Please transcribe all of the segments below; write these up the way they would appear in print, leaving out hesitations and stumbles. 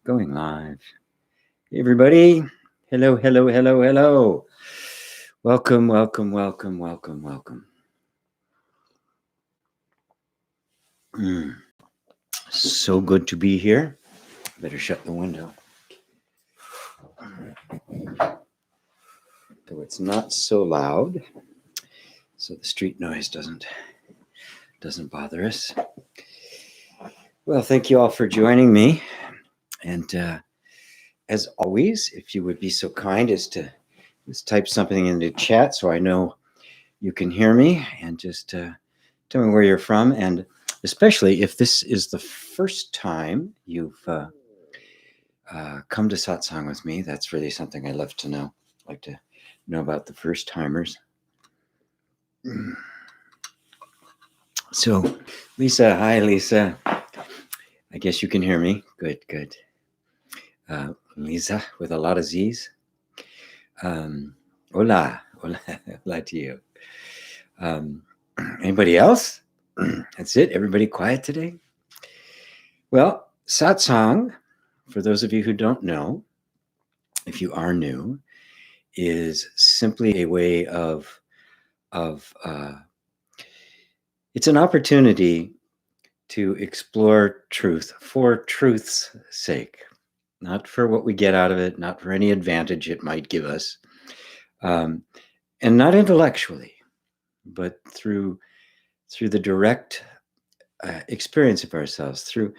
Going live. Hey, everybody. Hello, hello, hello, hello. Welcome, welcome, welcome, welcome, welcome. So good to be here. Better shut the window. So it's not so loud, so the street noise doesn't bother us. Well, thank you all for joining me. And as always, if you would be so kind as to just type something into chat so I know you can hear me, and just tell me where you're from, and especially if this is the first time you've come to Satsang with me. That's really something I love to know. I like to know about the first timers. So, Lisa, hi, Lisa. I guess you can hear me. Good, good. Lisa with a lot of Z's. Hola, hola, hola to you. Anybody else? That's it. Everybody quiet today? Well, Satsang, for those of you who don't know, if you are new, is simply a way of it's an opportunity to explore truth for truth's sake, not for what we get out of it, not for any advantage it might give us, and not intellectually, but through the direct experience of ourselves, through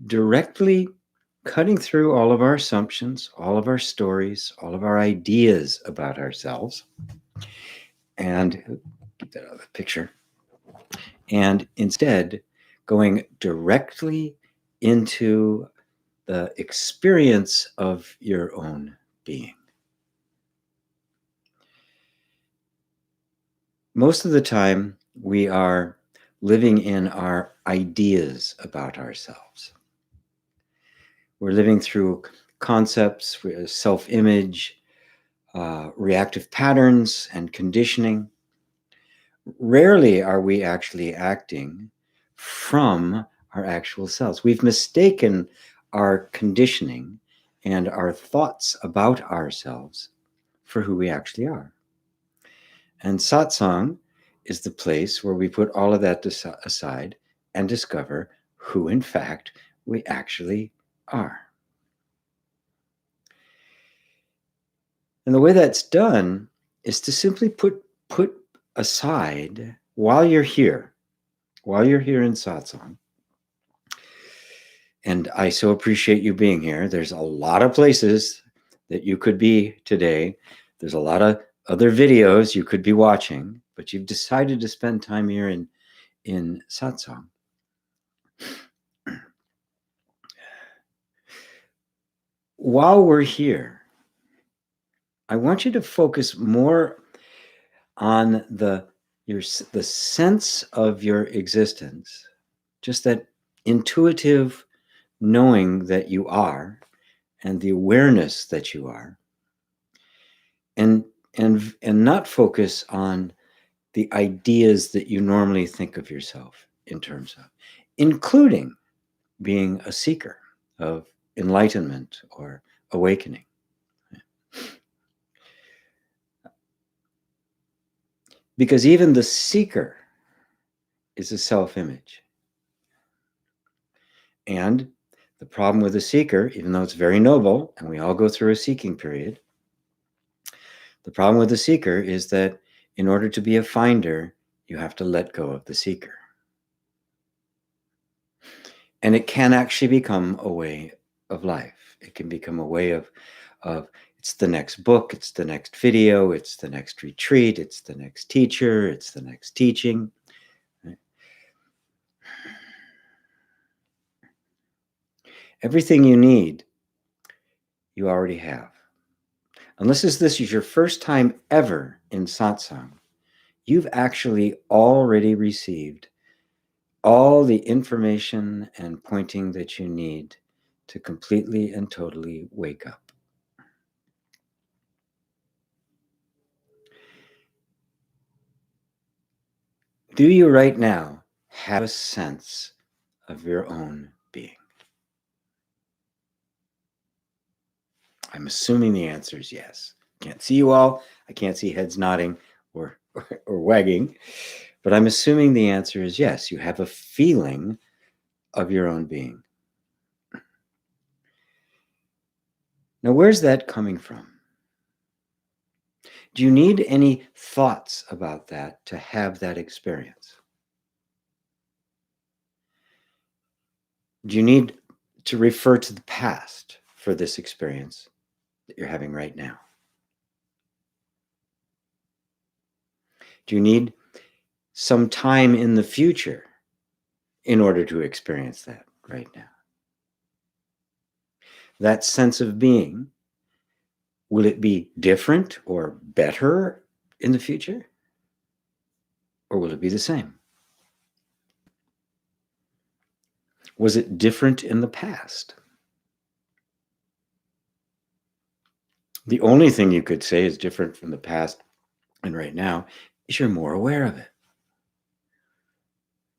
directly cutting through all of our assumptions, all of our stories, all of our ideas about ourselves, and get that out of the picture, and instead going directly into the experience of your own being. Most of the time, we are living in our ideas about ourselves. We're living through concepts, self-image, reactive patterns, and conditioning. Rarely are we actually acting from our actual selves. We've mistaken our conditioning and our thoughts about ourselves for who we actually are. And Satsang is the place where we put all of that aside and discover who, in fact, we actually are. And the way that's done is to simply put aside, while you're here in Satsang, and I so appreciate you being here. There's a lot of places that you could be today. There's a lot of other videos you could be watching, but you've decided to spend time here in Satsang. While we're here, I want you to focus more on the sense of your existence, just that intuitive knowing that you are, and the awareness that you are, and not focus on the ideas that you normally think of yourself in terms of, including being a seeker of enlightenment or awakening. Because even the seeker is a self-image. And the problem with the seeker, even though it's very noble, and we all go through a seeking period, the problem with the seeker is that in order to be a finder, you have to let go of the seeker. And it can actually become a way of life. It can become a way of it's the next book, it's the next video, it's the next retreat, it's the next teacher, it's the next teaching. Right? Everything you need, you already have. Unless this is your first time ever in Satsang, you've actually already received all the information and pointing that you need to completely and totally wake up. Do you right now have a sense of your own being? I'm assuming the answer is yes. Can't see you all. I can't see heads nodding or wagging, but I'm assuming the answer is yes. You have a feeling of your own being. Now, where's that coming from? Do you need any thoughts about that to have that experience? Do you need to refer to the past for this experience that you're having right now? Do you need some time in the future in order to experience that right now? That sense of being, will it be different or better in the future? Or will it be the same? Was it different in the past? The only thing you could say is different from the past and right now is you're more aware of it.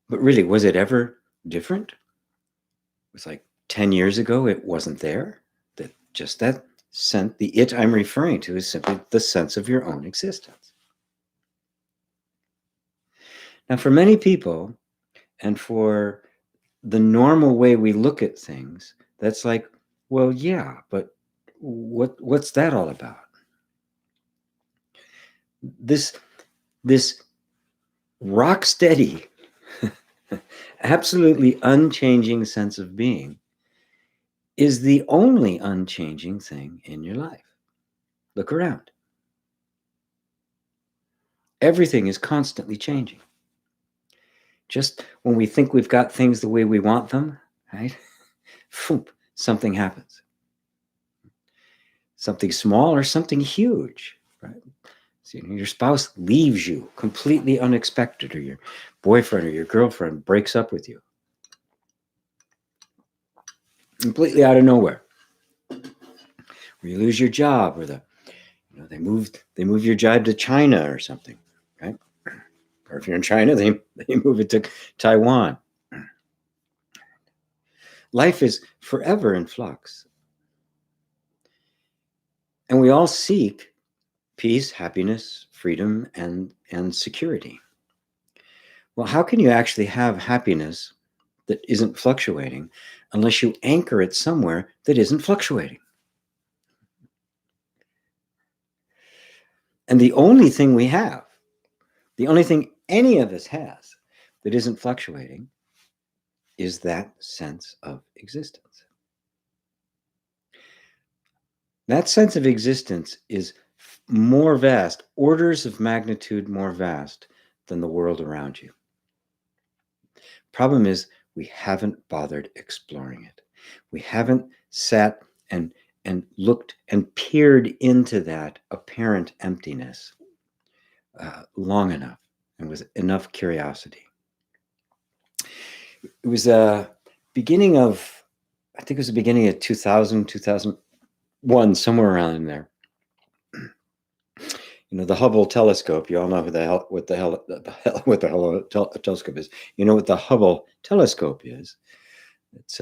But really, was it ever different? It was like 10 years ago, it wasn't there. That sense, the it I'm referring to is simply the sense of your own existence. Now, for many people, and for the normal way we look at things, that's like, well, yeah, but what's that all about? This rock steady, absolutely unchanging sense of being is the only unchanging thing in your life. Look around. Everything is constantly changing. Just when we think we've got things the way we want them, right? Something happens. Something small or something huge, right? So, your spouse leaves you completely unexpected, or your boyfriend or your girlfriend breaks up with you completely out of nowhere. Or you lose your job, or they move your job to China or something, right? Or if you're in China, they move it to Taiwan. Life is forever in flux. And we all seek peace, happiness, freedom, and security. Well, how can you actually have happiness that isn't fluctuating unless you anchor it somewhere that isn't fluctuating? And the only thing we have, the only thing any of us has that isn't fluctuating, is that sense of existence. That sense of existence is more vast, orders of magnitude more vast than the world around you. Problem is, we haven't bothered exploring it. We haven't sat and looked and peered into that apparent emptiness long enough and with enough curiosity. It was I think it was the beginning of 2000, 2001, somewhere around in there. The Hubble telescope, you all know what the hell a telescope is. You know what the Hubble telescope is? It's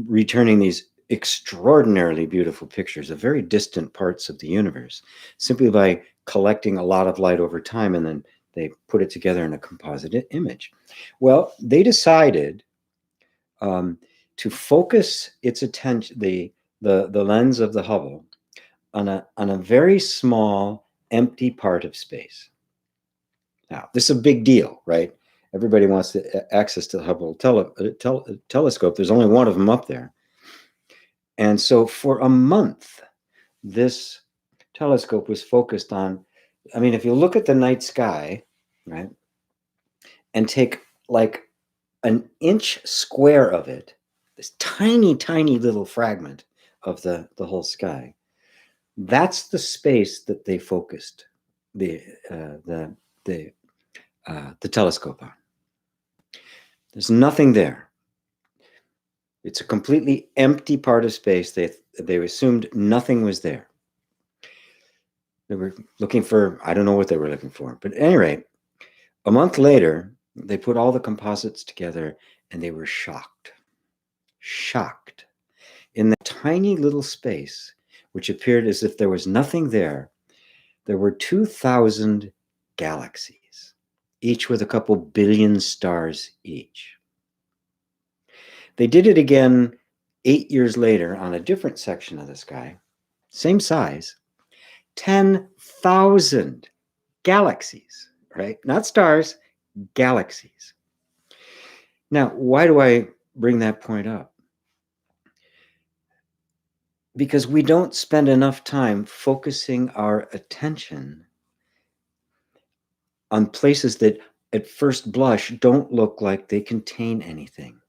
returning these extraordinarily beautiful pictures of very distant parts of the universe simply by collecting a lot of light over time, and then they put it together in a composite image. Well, they decided to focus its attention, the lens of the Hubble, on a very small empty part of space. Now, this is a big deal, right? Everybody wants access to the Hubble telescope. There's only one of them up there. And so for a month, this telescope was focused on, if you look at the night sky, right, and take like an inch square of it, this tiny, tiny little fragment of the whole sky, that's the space that they focused the telescope on. There's nothing there. It's a completely empty part of space. They assumed nothing was there. They were looking for, I don't know what they were looking for, but at any rate, a month later, they put all the composites together and they were shocked. In that tiny little space, which appeared as if there was nothing there, there were 2,000 galaxies, each with a couple billion stars each. They did it again 8 years later on a different section of the sky, same size, 10,000 galaxies, right? Not stars, galaxies. Now, why do I bring that point up? Because we don't spend enough time focusing our attention on places that at first blush don't look like they contain anything.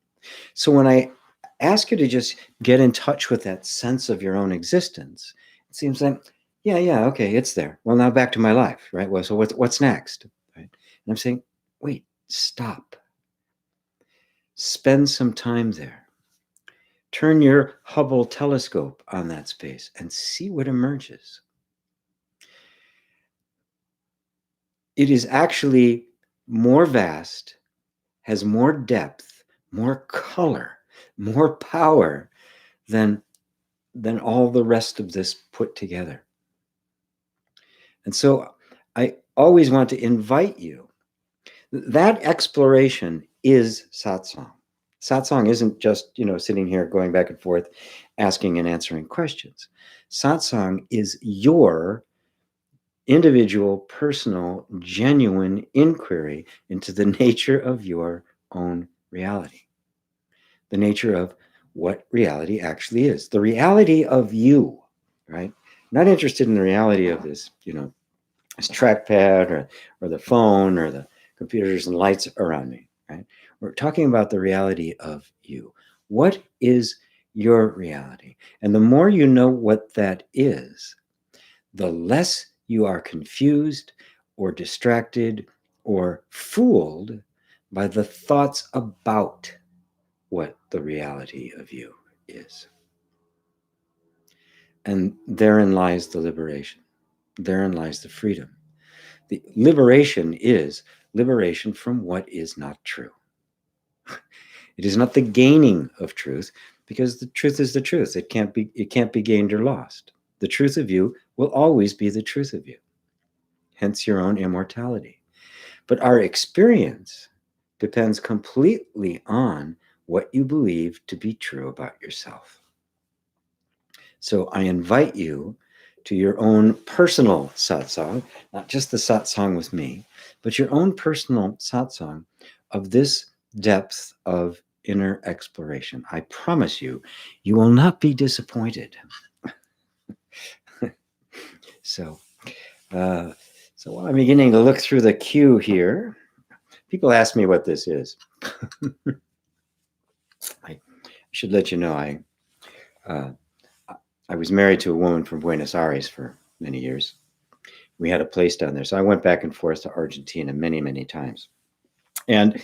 So when I ask you to just get in touch with that sense of your own existence, it seems like, yeah, okay, it's there. Well, now back to my life, right? Well, so what's next? Right? And I'm saying, wait, stop. Spend some time there. Turn your Hubble telescope on that space and see what emerges. It is actually more vast, has more depth, more color, more power than all the rest of this put together. And so I always want to invite you. That exploration is satsang. Satsang isn't just, sitting here going back and forth, asking and answering questions. Satsang is your individual, personal, genuine inquiry into the nature of your own reality, the nature of what reality actually is, the reality of you, right? Not interested in the reality of this, this trackpad or the phone or the computers and lights around me, right? We're talking about the reality of you. What is your reality? And the more you know what that is, the less you are confused or distracted or fooled by the thoughts about what the reality of you is. And therein lies the liberation. Therein lies the freedom. The liberation is liberation from what is not true. It is not the gaining of truth, because the truth is the truth. It can't be gained or lost. The truth of you will always be the truth of you, hence your own immortality. But our experience depends completely on what you believe to be true about yourself. So I invite you to your own personal satsang, not just the satsang with me, but your own personal satsang of this depth of inner exploration. I promise you, you will not be disappointed. So while I'm beginning to look through the queue here, people ask me what this is. I should let you know, I was married to a woman from Buenos Aires for many years. We had a place down there. So I went back and forth to Argentina many, many times. And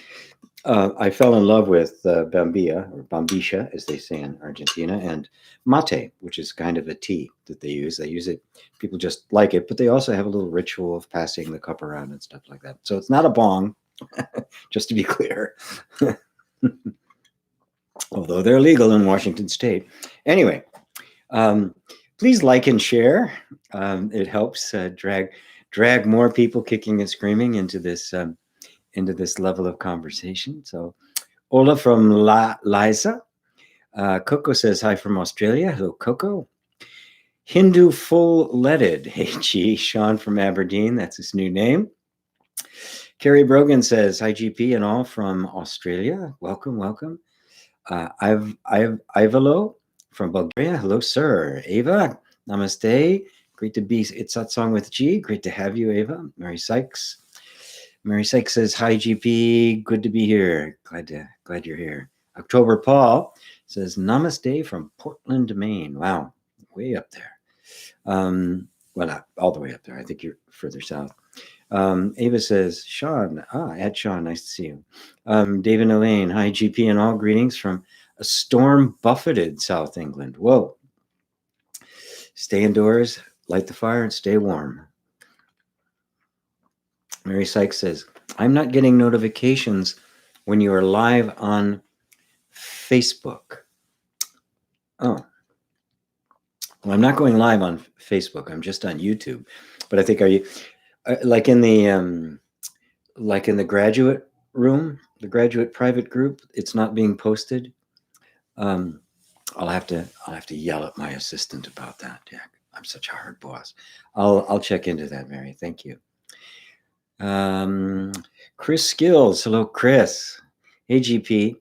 I fell in love with bambia, or bambisha, as they say in Argentina, and mate, which is kind of a tea that they use. They use it, people just like it, but they also have a little ritual of passing the cup around and stuff like that. So it's not a bong, just to be clear. Although they're legal in Washington State. Anyway, please like and share. It helps drag more people kicking and screaming into this level of conversation. So Ola from Liza. Coco says hi from Australia. Hello, Coco. Hindu full-leaded. Hey, G. Sean from Aberdeen. That's his new name. Carrie Brogan says hi, GP and all from Australia. Welcome, welcome. Ivalo from Bulgaria. Hello, sir. Ava, namaste. Great to be at Satsang with G. Great to have you, Ava. Mary Sykes. Mary Sykes says, hi, GP. Good to be here. Glad you're here. October Paul says, namaste from Portland, Maine. Wow, way up there. Well, not all the way up there. I think you're further south. Ava says, Sean, at Sean, nice to see you. David Elaine, hi, GP and all, greetings from a storm-buffeted South England. Whoa. Stay indoors, light the fire, and stay warm. Mary Sykes says, I'm not getting notifications when you are live on Facebook. Oh, Well, I'm not going live on Facebook. I'm just on YouTube. But I think, are you like in the graduate room, the graduate private group? It's not being posted. I'll have to yell at my assistant about that, Jack. I'm such a hard boss. I'll check into that, Mary. Thank you. Chris Skills. Hello, Chris. Hey, GP.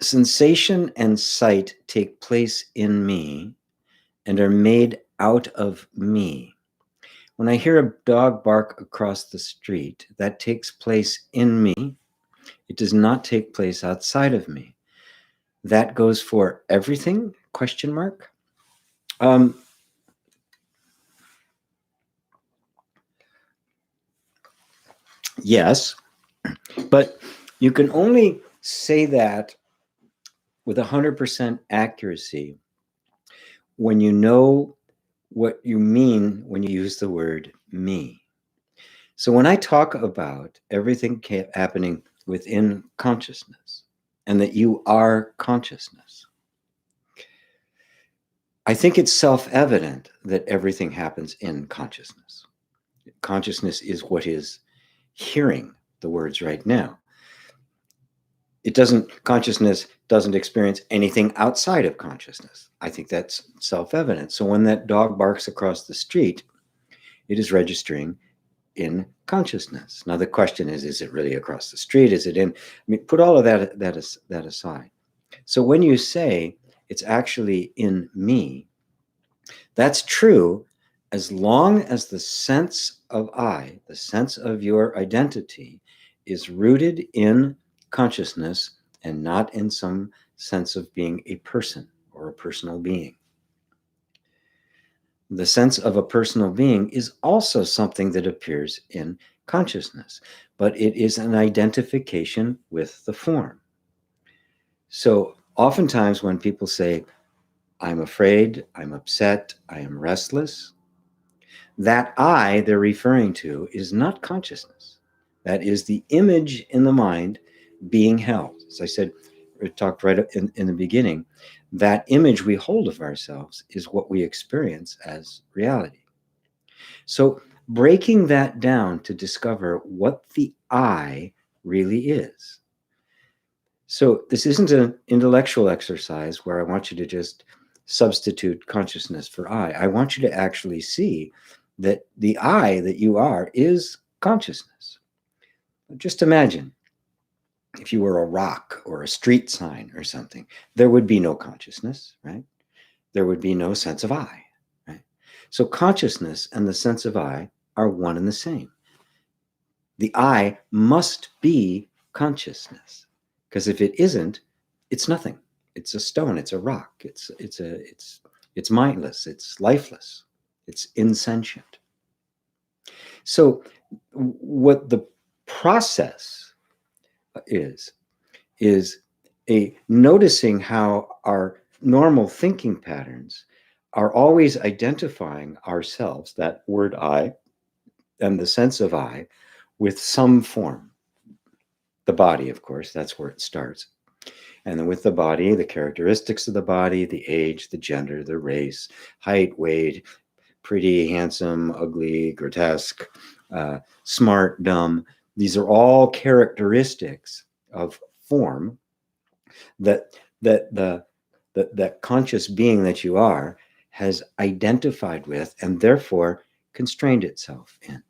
Sensation and sight take place in me and are made out of me. When I hear a dog bark across the street, that takes place in me. It does not take place outside of me. That goes for everything? Question mark. Yes, but you can only say that with 100% accuracy when you know what you mean when you use the word me. So when I talk about everything happening within consciousness and that you are consciousness, I think it's self-evident that everything happens in consciousness. Consciousness is what is hearing the words right now. Consciousness doesn't experience anything outside of consciousness. I think that's self-evident. So when that dog barks across the street, it is registering in consciousness. Now the question is it really across the street? Is it in? I mean, put all of that aside. So when you say it's actually in me, that's true as long as the sense of I, the sense of your identity, is rooted in consciousness and not in some sense of being a person or a personal being. The sense of a personal being is also something that appears in consciousness, but it is an identification with the form. So oftentimes when people say, I'm afraid, I'm upset, I am restless, that I they're referring to is not consciousness. That is the image in the mind being held. As I said, we talked right in the beginning, that image we hold of ourselves is what we experience as reality. So breaking that down to discover what the I really is. So this isn't an intellectual exercise where I want you to just substitute consciousness for I. I want you to actually see that the I that you are is consciousness. Just imagine if you were a rock or a street sign or something, there would be no consciousness, right? There would be no sense of I, right? So consciousness and the sense of I are one and the same. The I must be consciousness, because if it isn't, it's nothing. It's a stone, it's a rock, it's mindless, it's lifeless, it's insentient. So what the process is a noticing how our normal thinking patterns are always identifying ourselves, that word I and the sense of I, with some form. The body, of course, that's where it starts. And then with the body, the characteristics of the body, the age, the gender, the race, height, weight, pretty, handsome, ugly, grotesque, smart, dumb. These are all characteristics of form that conscious being that you are has identified with and therefore constrained itself in.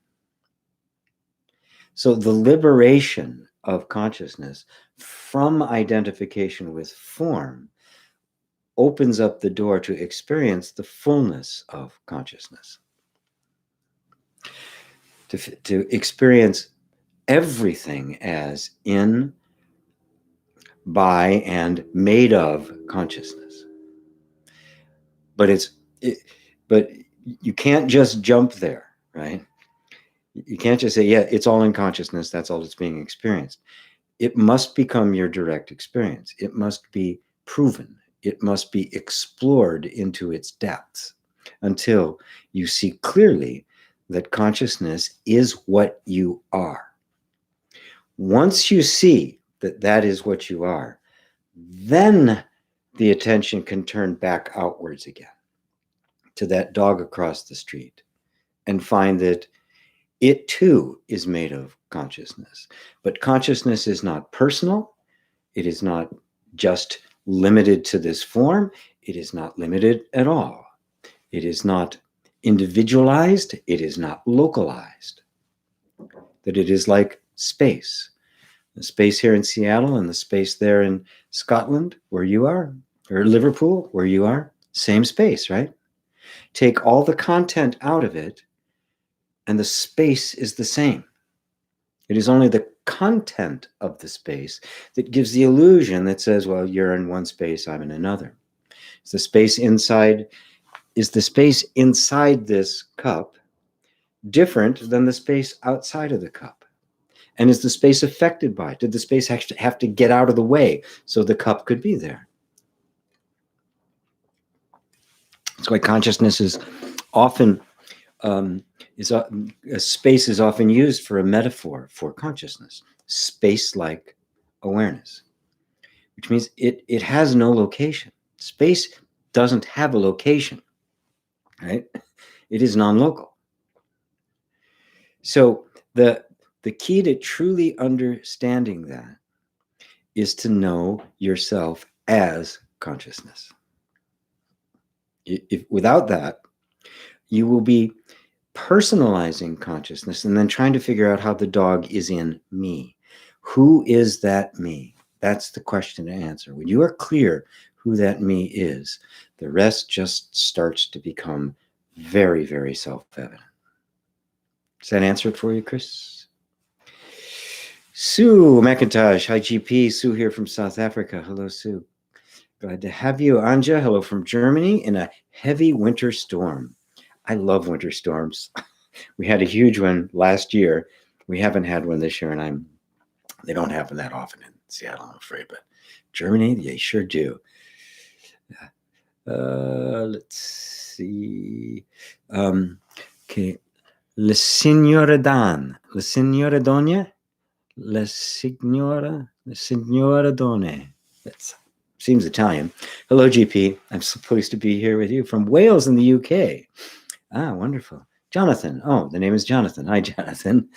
So the liberation of consciousness from identification with form opens up the door to experience the fullness of consciousness, to experience everything as in, by, and made of consciousness. But but you can't just jump there, right? You can't just say, yeah, it's all in consciousness, that's all that's being experienced. It must become your direct experience. It must be proven. It must be explored into its depths until you see clearly that consciousness is what you are. Once you see that that is what you are, then the attention can turn back outwards again to that dog across the street and find that it too is made of consciousness. But consciousness is not personal. It is not just limited to this form. It is not limited at all. It is not individualized. It is not localized. That it is like space. The space here in Seattle and the space there in Scotland, where you are, or Liverpool, where you are, same space, right? Take all the content out of it, and the space is the same. It is only the content of the space that gives the illusion that says, well, you're in one space, I'm in another. Is the space inside this cup different than the space outside of the cup? And is the space affected by it? Did the space actually have to get out of the way so the cup could be there? That's why consciousness is often space is often used for a metaphor for consciousness, space-like awareness, which means it has no location. Space doesn't have a location, right? It is non-local. So the key to truly understanding that is to know yourself as consciousness. If without that, you will be personalizing consciousness and then trying to figure out how the dog is in me. Who is that me? That's the question to answer. When you are clear who that me is, the rest just starts to become very, very self-evident. Does that answer it for you, Chris? Sue McIntosh. Hi, GP. Sue here from South Africa. Hello, Sue. Glad to have you. Anja, hello from Germany in a heavy winter storm. I love winter storms. We had a huge one last year. We haven't had one this year, and they don't happen that often in Seattle, I'm afraid, but Germany, they sure do. Let's see. Okay. La Signora Don. La Signora Donia? La Signora Done. That seems Italian. Hello, GP. I'm supposed to be here with you from Wales in the UK. Ah, wonderful. Jonathan. Oh, the name is Jonathan. Hi, Jonathan.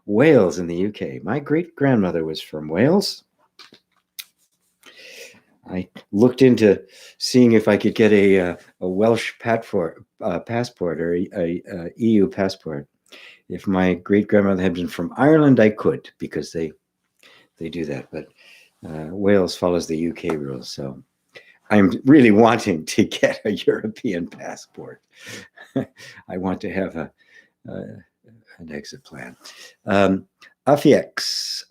Wales in the UK. My great-grandmother was from Wales. I looked into seeing if I could get a Welsh passport or a EU passport. If my great-grandmother had been from Ireland, I could, because they do that. But Wales follows the UK rules, so I'm really wanting to get a European passport. I want to have an exit plan. Ofiax,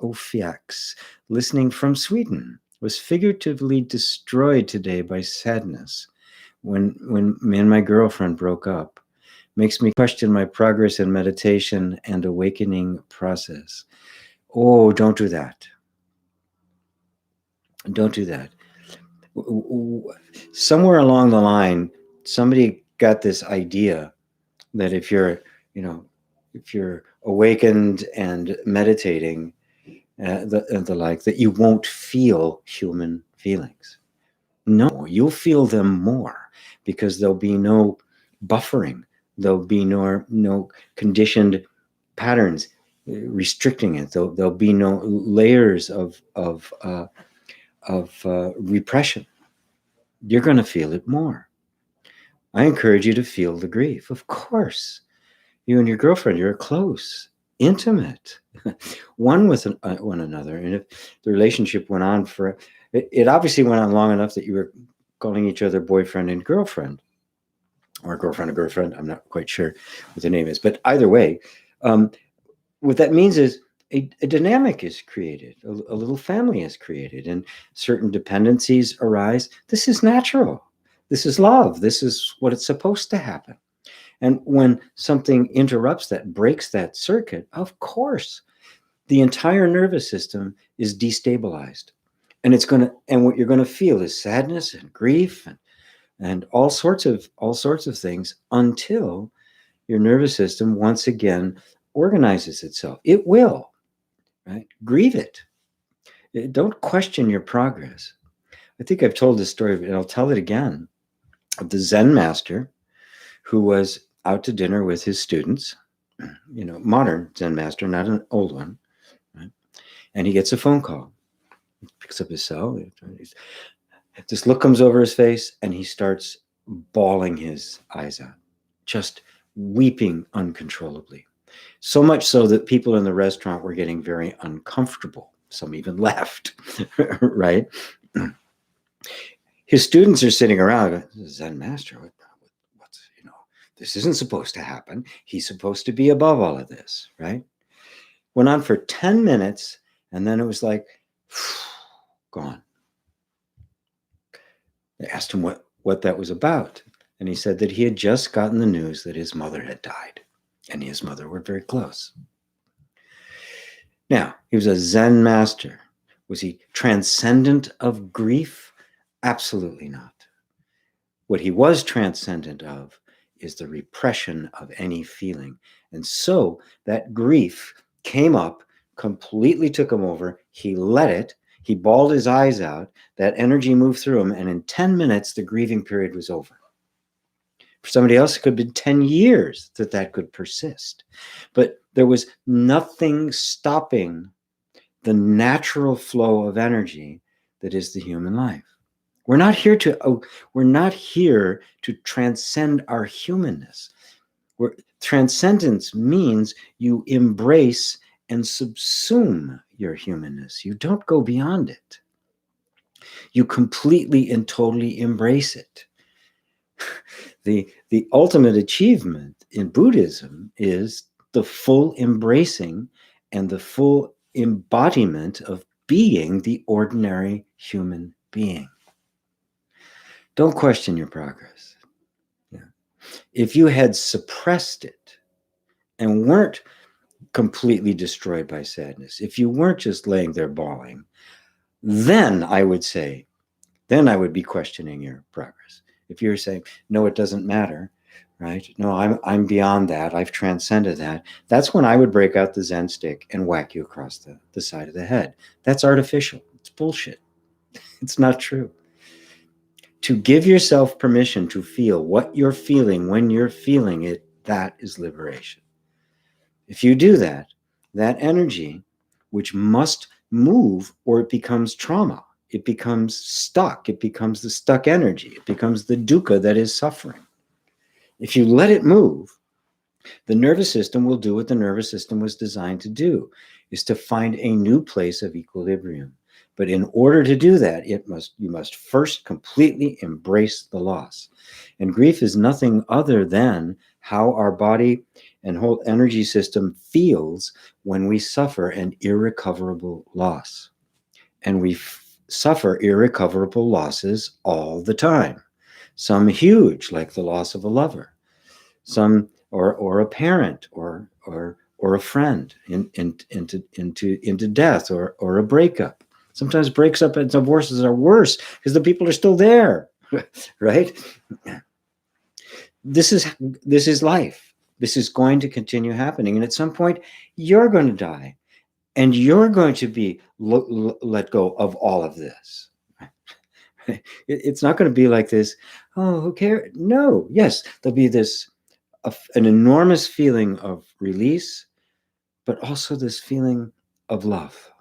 listening from Sweden, was figuratively destroyed today by sadness when me and my girlfriend broke up. Makes me question my progress in meditation and awakening process. Oh, don't do that. Don't do that. Somewhere along the line, somebody got this idea that if you're awakened and meditating, the like, that you won't feel human feelings. No, you'll feel them more, because there'll be no buffering. There'll be no conditioned patterns restricting it. There'll be no layers of repression. You're going to feel it more. I encourage you to feel the grief. Of course, you and your girlfriend, you're close, intimate, one with one another. And if the relationship went on it obviously went on long enough that you were calling each other boyfriend and girlfriend, or girlfriend and girlfriend. I'm not quite sure what the name is, but either way, what that means is a dynamic is created, a little family is created, and certain dependencies arise. This is natural. This is love. This is what it's supposed to happen. And when something interrupts that, breaks that circuit, of course, the entire nervous system is destabilized. And what you're going to feel is sadness and grief and all sorts of things, until your nervous system once again organizes itself. It will, right? Grieve it. Don't question your progress. I think I've told this story, but I'll tell it again, of the Zen master who was out to dinner with his students, modern Zen master, not an old one, right? And he gets a phone call. He picks up his cell. This look comes over his face, and he starts bawling his eyes out, just weeping uncontrollably. So much so that people in the restaurant were getting very uncomfortable. Some even left, right? His students are sitting around, Zen master, what's, this isn't supposed to happen. He's supposed to be above all of this, right? Went on for 10 minutes, and then it was like, gone. They asked him what that was about. And he said that he had just gotten the news that his mother had died. And his mother were very close. Now, he was a Zen master. Was he transcendent of grief? Absolutely not. What he was transcendent of is the repression of any feeling. And so that grief came up, completely took him over. He let it. He bawled his eyes out. That energy moved through him. And in 10 minutes, the grieving period was over. For somebody else, it could have been 10 years that could persist. But there was nothing stopping the natural flow of energy that is the human life. We're not here to transcend our humanness. Transcendence means you embrace and subsume your humanness. You don't go beyond it. You completely and totally embrace it. The ultimate achievement in Buddhism is the full embracing and the full embodiment of being the ordinary human being. Don't question your progress. Yeah. If you had suppressed it and weren't completely destroyed by sadness, if you weren't just laying there bawling, then I would be questioning your progress. If you're saying, no, it doesn't matter, right? No, I'm beyond that. I've transcended that. That's when I would break out the Zen stick and whack you across the side of the head. That's artificial. It's bullshit. It's not true. To give yourself permission to feel what you're feeling when you're feeling it, that is liberation. If you do that, that energy, which must move or it becomes trauma, it becomes stuck, it becomes the stuck energy, it becomes the dukkha that is suffering. If you let it move, the nervous system will do what the nervous system was designed to do, is to find a new place of equilibrium. But in order to do that, you must first completely embrace the loss. And grief is nothing other than how our body and whole energy system feels when we suffer an irrecoverable loss. And we suffer irrecoverable losses all the time. Some huge, like the loss of a lover. Some or a parent or a friend into death or a breakup. Sometimes breakups and divorces are worse because the people are still there, right? This is life. This is going to continue happening, and at some point, you're going to die, and you're going to be let go of all of this. It's not going to be like this. Oh, who cares? No. Yes, there'll be an enormous feeling of release, but also this feeling of love,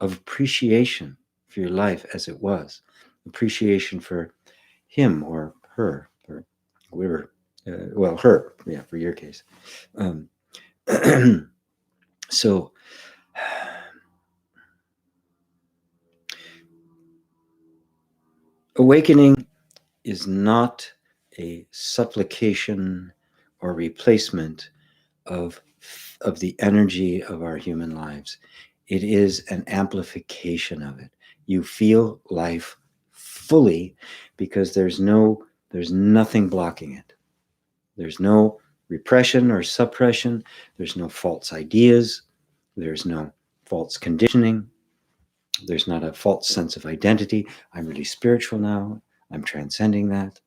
of appreciation for your life as it was, appreciation for him or her or whoever, her, yeah, for your case. So awakening is not a supplication or replacement of the energy of our human lives. It is an amplification of it. You feel life fully because there's nothing blocking it. There's no repression or suppression. There's no false ideas. There's no false conditioning. There's not a false sense of identity. I'm really spiritual now. I'm transcending that.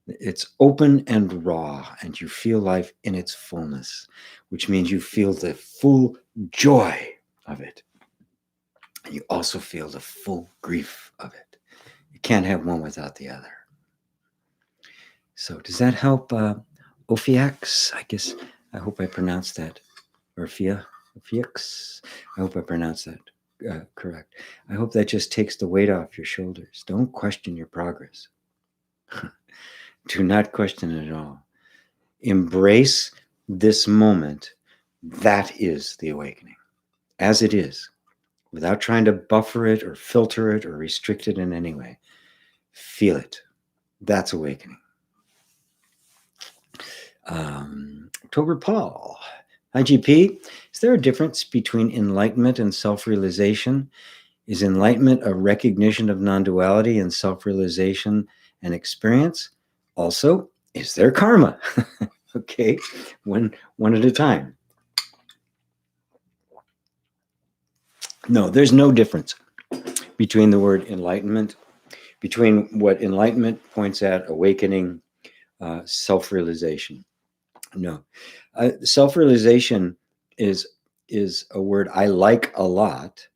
It's open and raw, and you feel life in its fullness, which means you feel the full joy of it. and you also feel the full grief of it. You can't have one without the other. So does that help? Ophiax, I guess, I hope I pronounced that. Ophiax, I hope I pronounced that correct. I hope that just takes the weight off your shoulders. Don't question your progress. Do not question it at all. Embrace this moment. That is the awakening, as it is, without trying to buffer it or filter it or restrict it in any way. Feel it. That's awakening. October Paul. Hi, GP. Is there a difference between enlightenment and self-realization? Is enlightenment a recognition of non-duality and self-realization and experience? Also, is there karma? Okay, one at a time. No, there's no difference between the word enlightenment, between what enlightenment points at, awakening, self-realization. No, self-realization is a word I like a lot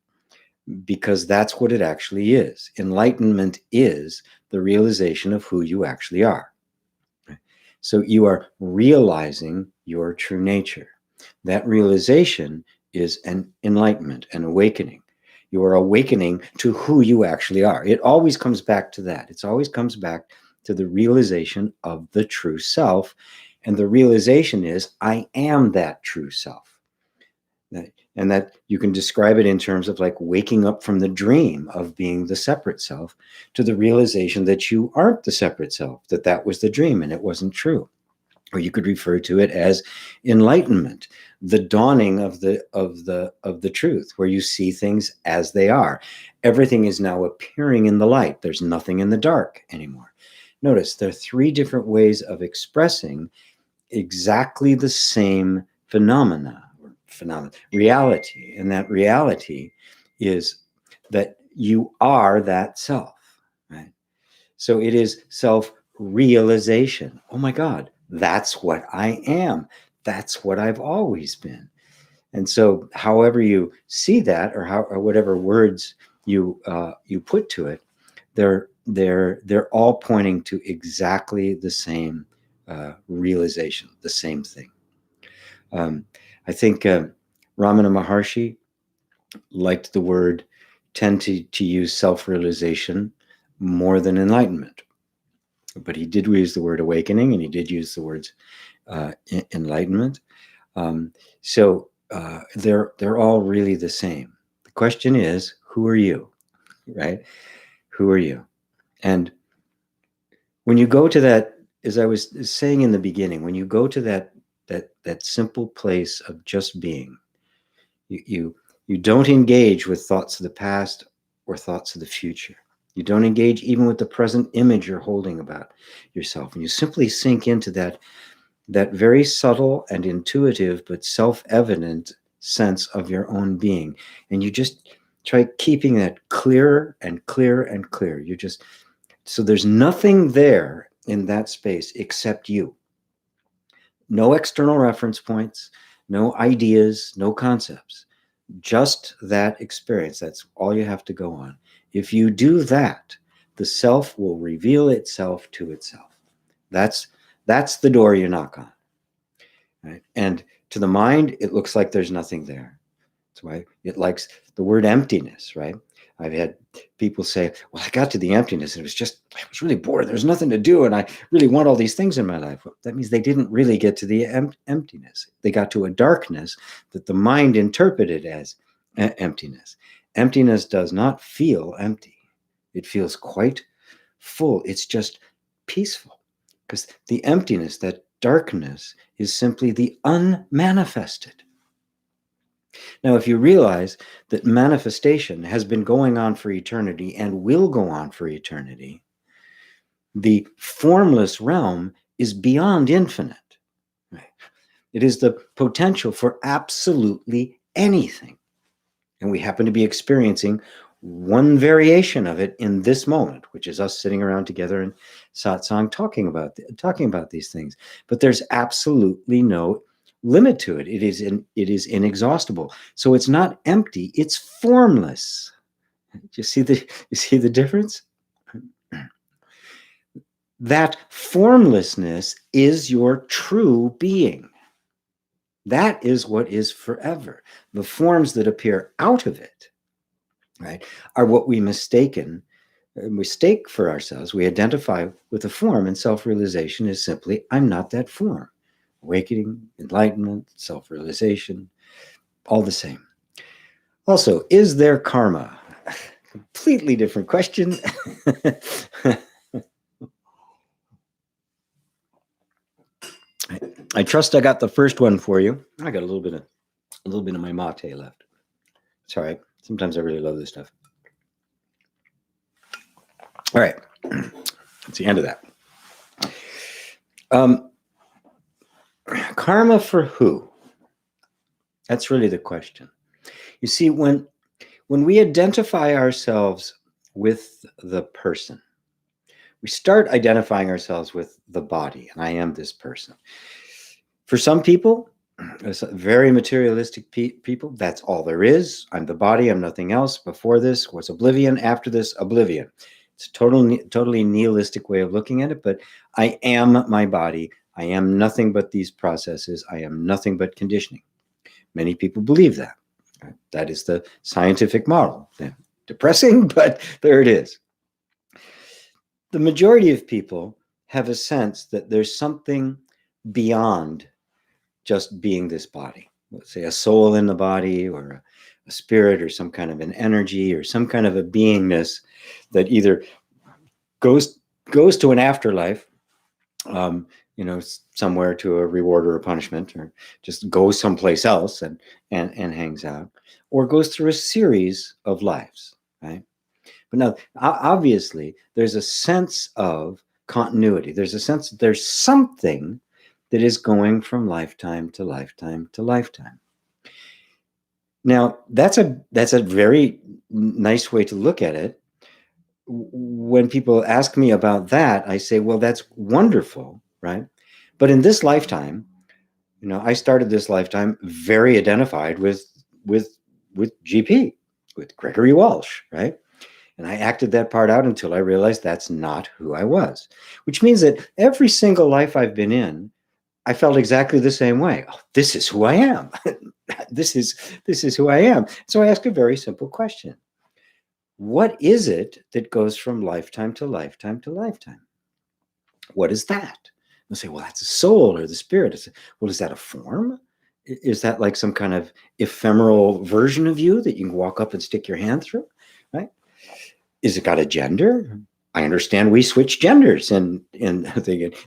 because that's what it actually is. Enlightenment is the realization of who you actually are. So you are realizing your true nature. That realization is an enlightenment, an awakening. You are awakening to who you actually are. It always comes back to that. It always comes back to the realization of the true self. And the realization is, I am that true self. And that you can describe it in terms of like waking up from the dream of being the separate self to the realization that you aren't the separate self, that was the dream and it wasn't true. Or you could refer to it as enlightenment, the dawning of the truth, where you see things as they are. Everything is now appearing in the light. There's nothing in the dark anymore. Notice there are three different ways of expressing exactly the same reality. And that reality is that you are that self, right? So it is self-realization. Oh my God, that's what I am. That's what I've always been. And so however you see that, or whatever words you put to it, they're all pointing to exactly the same realization, the same thing. I think Ramana Maharshi liked the word, tend to use self-realization more than enlightenment. But he did use the word awakening, and he did use the words enlightenment. So they're all really the same. The question is, who are you, right? Who are you? And when you go to that, as I was saying in the beginning, when you go to that simple place of just being, you don't engage with thoughts of the past or thoughts of the future. You don't engage even with the present image you're holding about yourself. And you simply sink into that very subtle and intuitive but self-evident sense of your own being. And you just try keeping that clearer and clearer and clearer. So there's nothing there in that space except you. No external reference points, no ideas, no concepts. Just that experience. That's all you have to go on. If you do that, the self will reveal itself to itself. That's the door you knock on. Right? And to the mind, it looks like there's nothing there. That's why it likes the word emptiness, right? I've had people say, well, I got to the emptiness and I was really bored. There's nothing to do. And I really want all these things in my life. Well, that means they didn't really get to the emptiness. They got to a darkness that the mind interpreted as emptiness. Emptiness does not feel empty. It feels quite full. It's just peaceful, because the emptiness, that darkness, is simply the unmanifested. Now, if you realize that manifestation has been going on for eternity and will go on for eternity, the formless realm is beyond infinite. Right? It is the potential for absolutely anything. And we happen to be experiencing one variation of it in this moment, which is us sitting around together in satsang talking about these things. But there's absolutely no limit to it. It is inexhaustible. So it's not empty, it's formless. You see the difference? That formlessness is your true being. That is what is forever. The forms that appear out of it, right, are what we mistake for ourselves. We identify with a form, and self-realization is simply, I'm not that form. Awakening, enlightenment, self-realization, all the same. Also, is there karma? Completely different question. I trust I got the first one for you. I got a little bit of my mate left. It's all right. Sometimes I really love this stuff. All right. That's the end of that. Karma for who? That's really the question. You see, when we identify ourselves with the person, we start identifying ourselves with the body, and I am this person. For some people, very materialistic people, that's all there is. I'm the body, I'm nothing else. Before this was oblivion, after this, oblivion. It's a totally nihilistic way of looking at it, but I am my body. I am nothing but these processes. I am nothing but conditioning. Many people believe that. That is the scientific model. Depressing, but there it is. The majority of people have a sense that there's something beyond just being this body. Let's say a soul in the body, or a spirit, or some kind of an energy, or some kind of a beingness that either goes to an afterlife, somewhere to a reward or a punishment, or just goes someplace else and hangs out, or goes through a series of lives, right? But now, obviously, there's a sense of continuity. There's a sense that there's something that is going from lifetime to lifetime to lifetime. Now, that's a very nice way to look at it. When people ask me about that, I say, well, that's wonderful, right? But in this lifetime, I started this lifetime very identified with GP, with Gregory Walsh, right? And I acted that part out until I realized that's not who I was, which means that every single life I've been in, I felt exactly the same way. Oh, this is who I am. This is who I am. So I ask a very simple question. What is it that goes from lifetime to lifetime to lifetime? What is that? They'll say, well, that's a soul or the spirit. Well, is that a form? Is that like some kind of ephemeral version of you that you can walk up and stick your hand through, right? Is it got a gender? I understand we switch genders and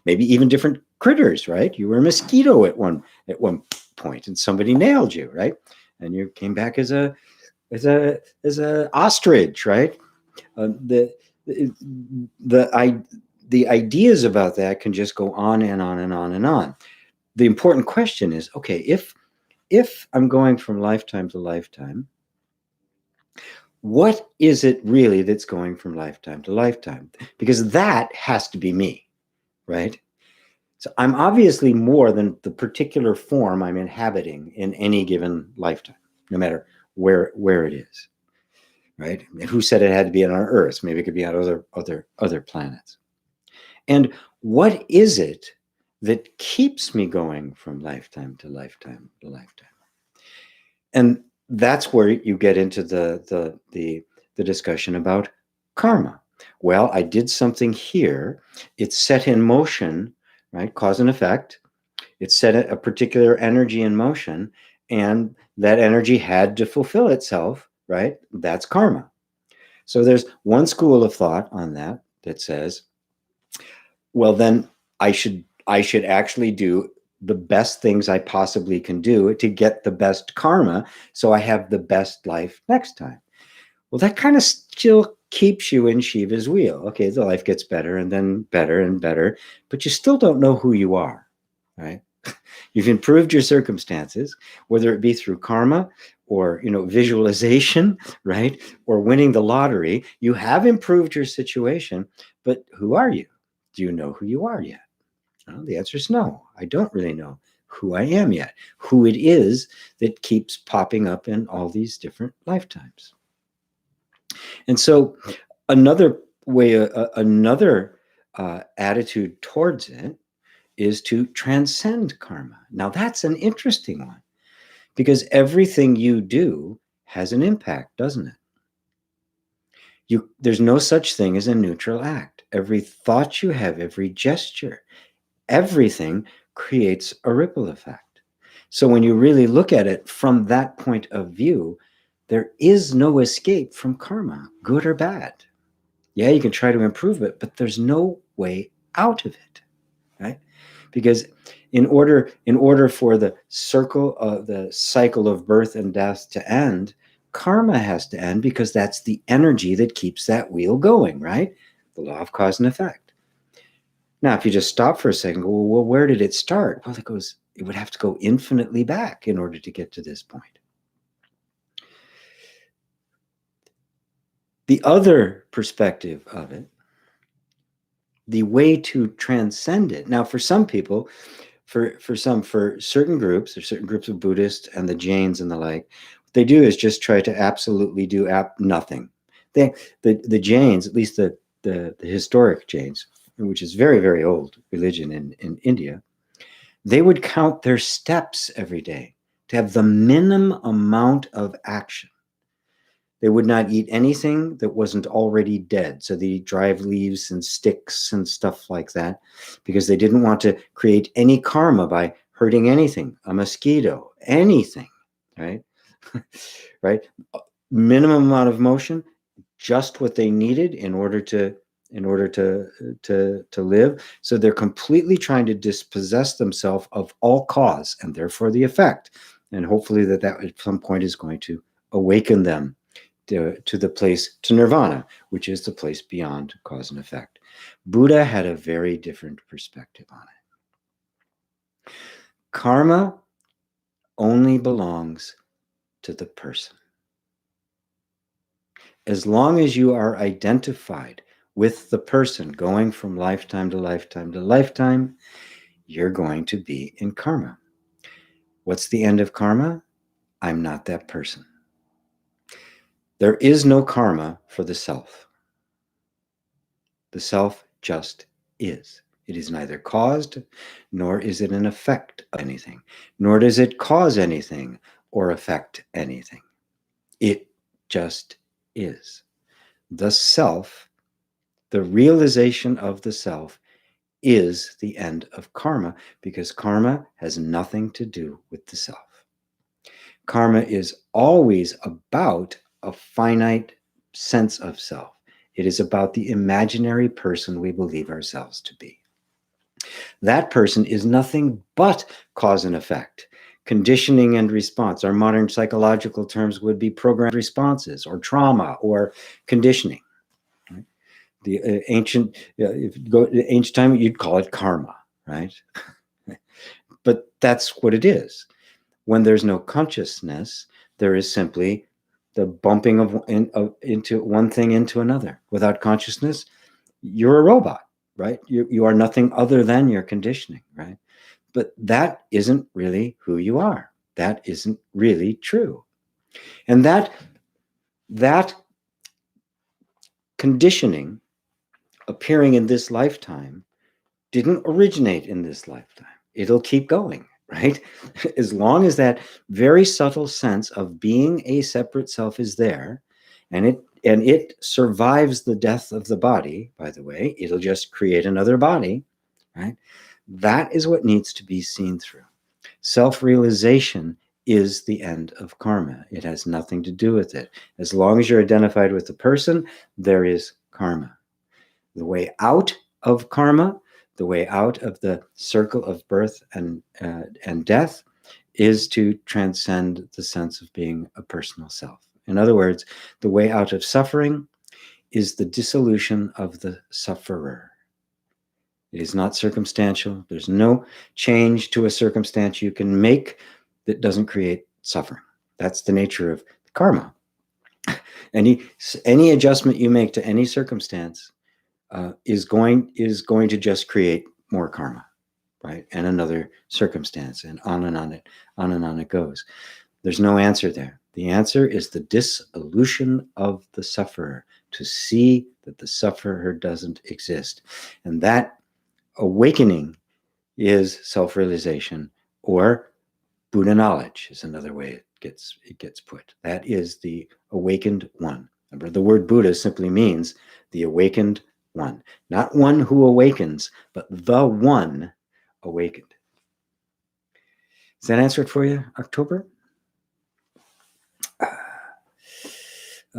maybe even different critters, right? You were a mosquito at one point and somebody nailed you, right? And you came back as a ostrich, right? The ideas about that can just go on and on and on and on. The important question is, okay, if I'm going from lifetime to lifetime, what is it really that's going from lifetime to lifetime? Because that has to be me, right? So I'm obviously more than the particular form I'm inhabiting in any given lifetime, no matter where it is, right? And who said it had to be on our Earth? Maybe it could be on other planets. And what is it that keeps me going from lifetime to lifetime to lifetime? And that's where you get into the discussion about karma. Well, I did something here. It's set in motion, right? Cause and effect. It set a particular energy in motion, and that energy had to fulfill itself, right? That's karma. So there's one school of thought on that says, well, then I should actually do the best things I possibly can do to get the best karma, so I have the best life next time. Well, that kind of still keeps you in Shiva's wheel. Okay, the life gets better and then better and better, but you still don't know who you are, right? You've improved your circumstances, whether it be through karma or visualization, right? Or winning the lottery. You have improved your situation, but who are you? Do you know who you are yet? Well, the answer is no. I don't really know who I am yet, who it is that keeps popping up in all these different lifetimes. And so another way, another attitude towards it is to transcend karma. Now that's an interesting one, because everything you do has an impact, doesn't it? There's no such thing as a neutral act. Every thought you have, every gesture, everything creates a ripple effect. So when you really look at it from that point of view, there is no escape from karma, good or bad. Yeah, you can try to improve it, but there's no way out of it, right? Because in order for the cycle of birth and death to end, karma has to end, because that's the energy that keeps that wheel going, right? The law of cause and effect. Now, if you just stop for a second, go, well, where did it start? Well, it would have to go infinitely back in order to get to this point. The other perspective of it, the way to transcend it. Now, for some people, for certain groups, there's certain groups of Buddhists and the Jains and the like, what they do is just try to absolutely do nothing. The Jains, at least the historic Jains, which is very, very old religion in India, they would count their steps every day to have the minimum amount of action. They would not eat anything that wasn't already dead. So they drive leaves and sticks and stuff like that, because they didn't want to create any karma by hurting anything, a mosquito, anything, right? Right? Minimum amount of motion, just what they needed in order to live. So they're completely trying to dispossess themselves of all cause and therefore the effect. And hopefully that at some point is going to awaken them to the place, to nirvana, which is the place beyond cause and effect. Buddha had a very different perspective on it. Karma only belongs to the person. As long as you are identified with the person going from lifetime to lifetime to lifetime, you're going to be in karma. What's the end of karma? I'm not that person. There is no karma for the self. The self just is. It is neither caused, nor is it an effect of anything, nor does it cause anything or affect anything. It just is. The self, the realization of the self, is the end of karma, because karma has nothing to do with the self. Karma is always about a finite sense of self. It is about the imaginary person we believe ourselves to be. That person is nothing but cause and effect, conditioning and response. Our modern psychological terms would be programmed responses, or trauma, or conditioning. Right? The ancient, if you go to ancient time, you'd call it karma, right? But that's what it is. When there's no consciousness, there is simply the bumping into one thing into another. Without consciousness, you're a robot, right? You are nothing other than your conditioning, right? But that isn't really who you are. That isn't really true. And that conditioning appearing in this lifetime didn't originate in this lifetime. It'll keep going, right? As long as that very subtle sense of being a separate self is there, and it survives the death of the body, by the way, it'll just create another body, right? That is what needs to be seen through. Self-realization is the end of karma. It has nothing to do with it. As long as you're identified with the person, there is karma. The way out of karma, the way out of the circle of birth and death, is to transcend the sense of being a personal self. In other words, the way out of suffering is the dissolution of the sufferer. It is not circumstantial. There's no change to a circumstance you can make that doesn't create suffering. That's the nature of karma. Any adjustment you make to any circumstance is going to just create more karma, right? And another circumstance, and on it goes. There's no answer there. The answer is the dissolution of the sufferer, to see that the sufferer doesn't exist. And that awakening is self-realization, or Buddha knowledge is another way it gets put. That is the awakened one. Remember, the word Buddha simply means the awakened one. Not one who awakens, but the one awakened. Does that answer it for you, October?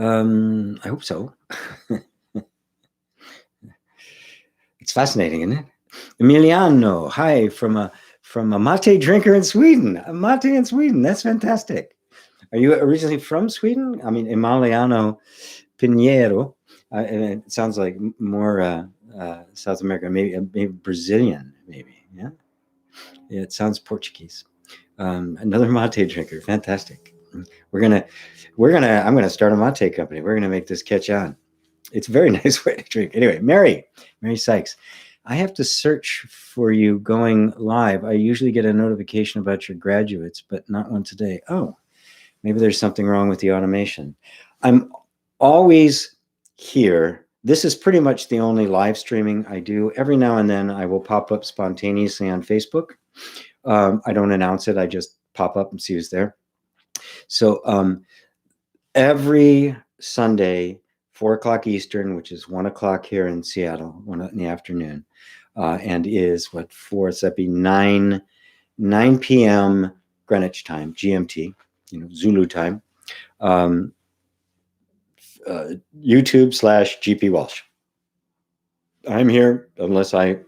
I hope so. It's fascinating, isn't it? Emiliano, hi, from a mate drinker in Sweden. A mate in Sweden, that's fantastic. Are you originally from Sweden? I mean, Emiliano Pinheiro. It sounds like more South American, maybe Brazilian, maybe. Yeah, it sounds Portuguese. Another mate drinker, fantastic. I'm gonna start a mate company. We're gonna make this catch on. It's a very nice way to drink. Anyway, Mary Sykes. I have to search for you going live. I usually get a notification about your graduates, but not one today. Oh, maybe there's something wrong with the automation. I'm always here. This is pretty much the only live streaming I do. Every now and then I will pop up spontaneously on Facebook. I don't announce it. I just pop up and see who's there. So every Sunday, 4 o'clock Eastern, which is 1 o'clock here in Seattle, 1 in the afternoon, and is what, 4, so that'd be 9 p.m. Greenwich time, GMT, Zulu time. YouTube / GP Walsh. I'm here unless I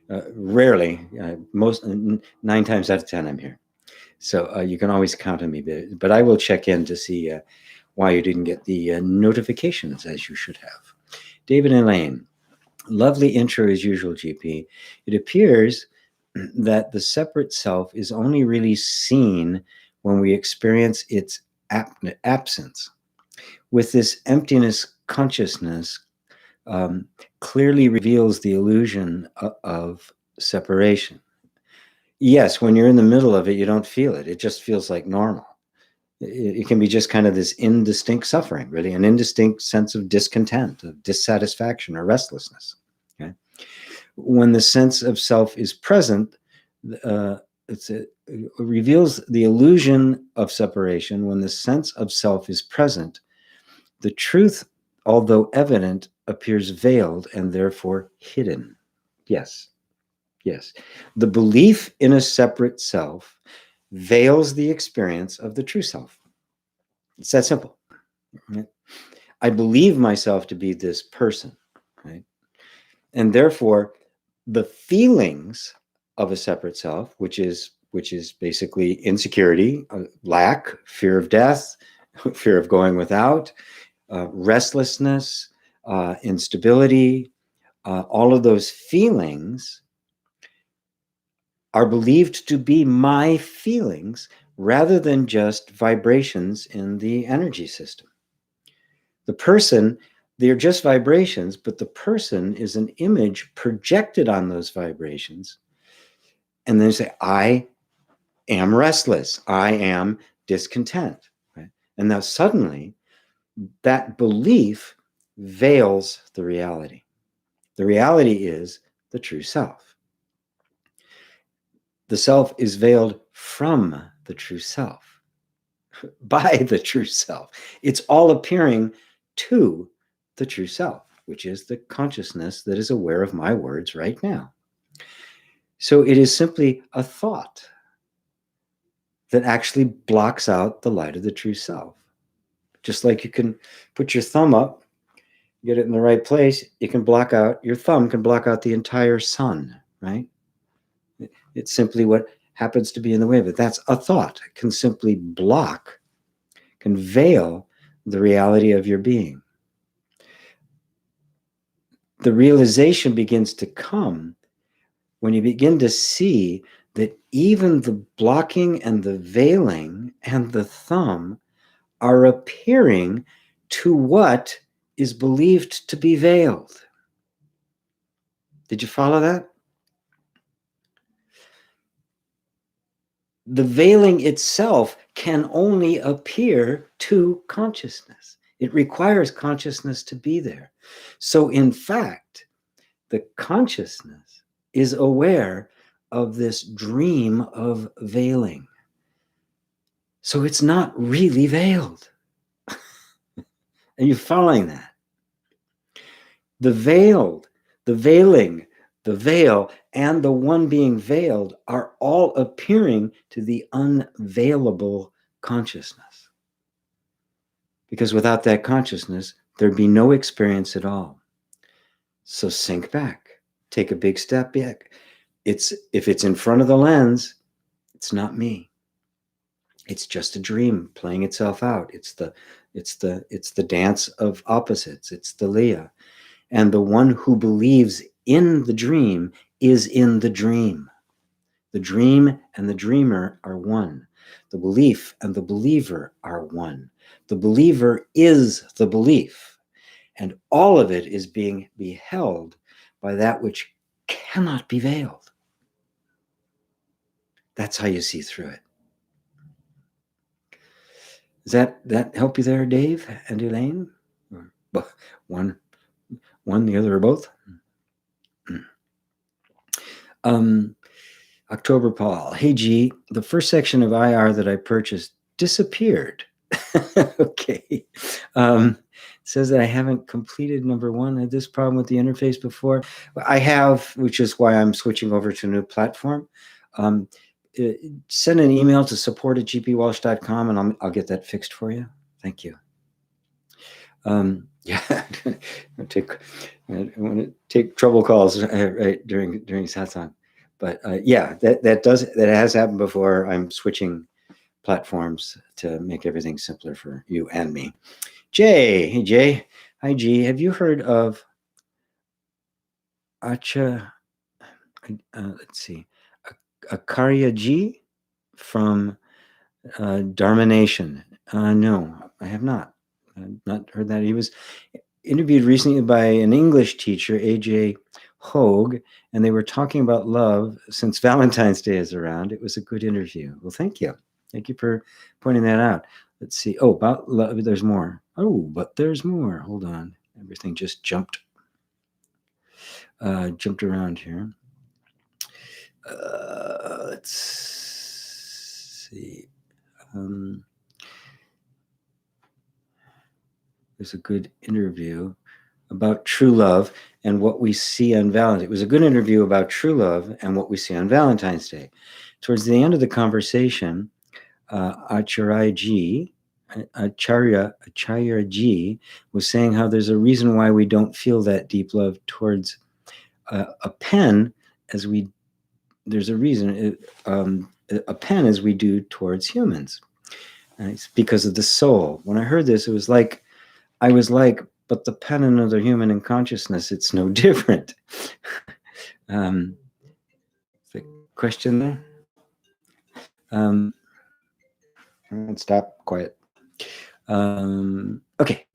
rarely, most 9 times out of 10, I'm here. So you can always count on me, but I will check in to see why you didn't get the notifications as you should have. David and Elaine, lovely intro as usual, GP. It appears that the separate self is only really seen when we experience its absence. With this emptiness, consciousness clearly reveals the illusion of separation. Yes, when you're in the middle of it, you don't feel it. It just feels like normal. It can be just kind of this indistinct suffering, really, an indistinct sense of discontent, of dissatisfaction or restlessness. Okay? When the sense of self is present, it reveals the illusion of separation. When the sense of self is present, the truth, although evident, appears veiled and therefore hidden. Yes. The belief in a separate self veils the experience of the true self. It's that simple. Right? I believe myself to be this person, right? And therefore, the feelings of a separate self, which is basically insecurity, lack, fear of death, fear of going without, restlessness, instability, all of those feelings are believed to be my feelings rather than just vibrations in the energy system. The person, they're just vibrations, but the person is an image projected on those vibrations. And then say, I am restless. I am discontent. Right? And now suddenly that belief veils the reality. The reality is the true self. The self is veiled from the true self, by the true self. It's all appearing to the true self, which is the consciousness that is aware of my words right now. So it is simply a thought that actually blocks out the light of the true self. Just like you can put your thumb up, get it in the right place, your thumb can block out the entire sun, right? It's simply what happens to be in the way of it. That's a thought. It can simply block, can veil the reality of your being. The realization begins to come when you begin to see that even the blocking and the veiling and the thumb are appearing to what is believed to be veiled. Did you follow that? the veiling itself can only appear to consciousness. It requires consciousness to be there. So in fact, the consciousness is aware of this dream of veiling. So it's not really veiled. Are you following that? The veiled, the veiling, the veil, and the one being veiled are all appearing to the unveilable consciousness. Because without that consciousness, there'd be no experience at all. So sink back, take a big step back. If it's in front of the lens, it's not me. It's just a dream playing itself out. It's the dance of opposites. It's the Leah. And the one who believes in the dream is in the dream. The dream and the dreamer are one. The belief and the believer are one. The believer is the belief. And all of it is being beheld by that which cannot be veiled. That's how you see through it. Does that help you there, Dave and Elaine? Or one, the other, or both? October Paul. Hey, G, the first section of IR that I purchased disappeared. Okay. It says that I haven't completed number one. I had this problem with the interface before. I have, which is why I'm switching over to a new platform. Send an email to support@gpwalsh.com and I'll get that fixed for you. Thank you. Yeah, I want to take trouble calls right during Satsang, but yeah, that has happened before. I'm switching platforms to make everything simpler for you and me. Jay, hey Jay, hi G. Have you heard of Acha? Let's see, Akarya G from Dharma Nation. No, I have not. I've not heard that. He was interviewed recently by an English teacher, AJ Hogue, and they were talking about love since Valentine's Day is around. It was a good interview. Well, thank you. Thank you for pointing that out. Let's see. Oh, about love, there's more. Oh, but there's more. Hold on. Everything just jumped around here. Let's see. There's a good interview about true love and what we see on Valentine's. It was a good interview about true love and what we see on Valentine's Day. Towards the end of the conversation, Acharya Ji was saying how there's a reason why we don't feel that deep love towards a pen there's a reason a pen as we do towards humans. It's because of the soul. When I heard this, I was like, but the pen and another human in consciousness, it's no different. The question there? Stop, quiet. Okay.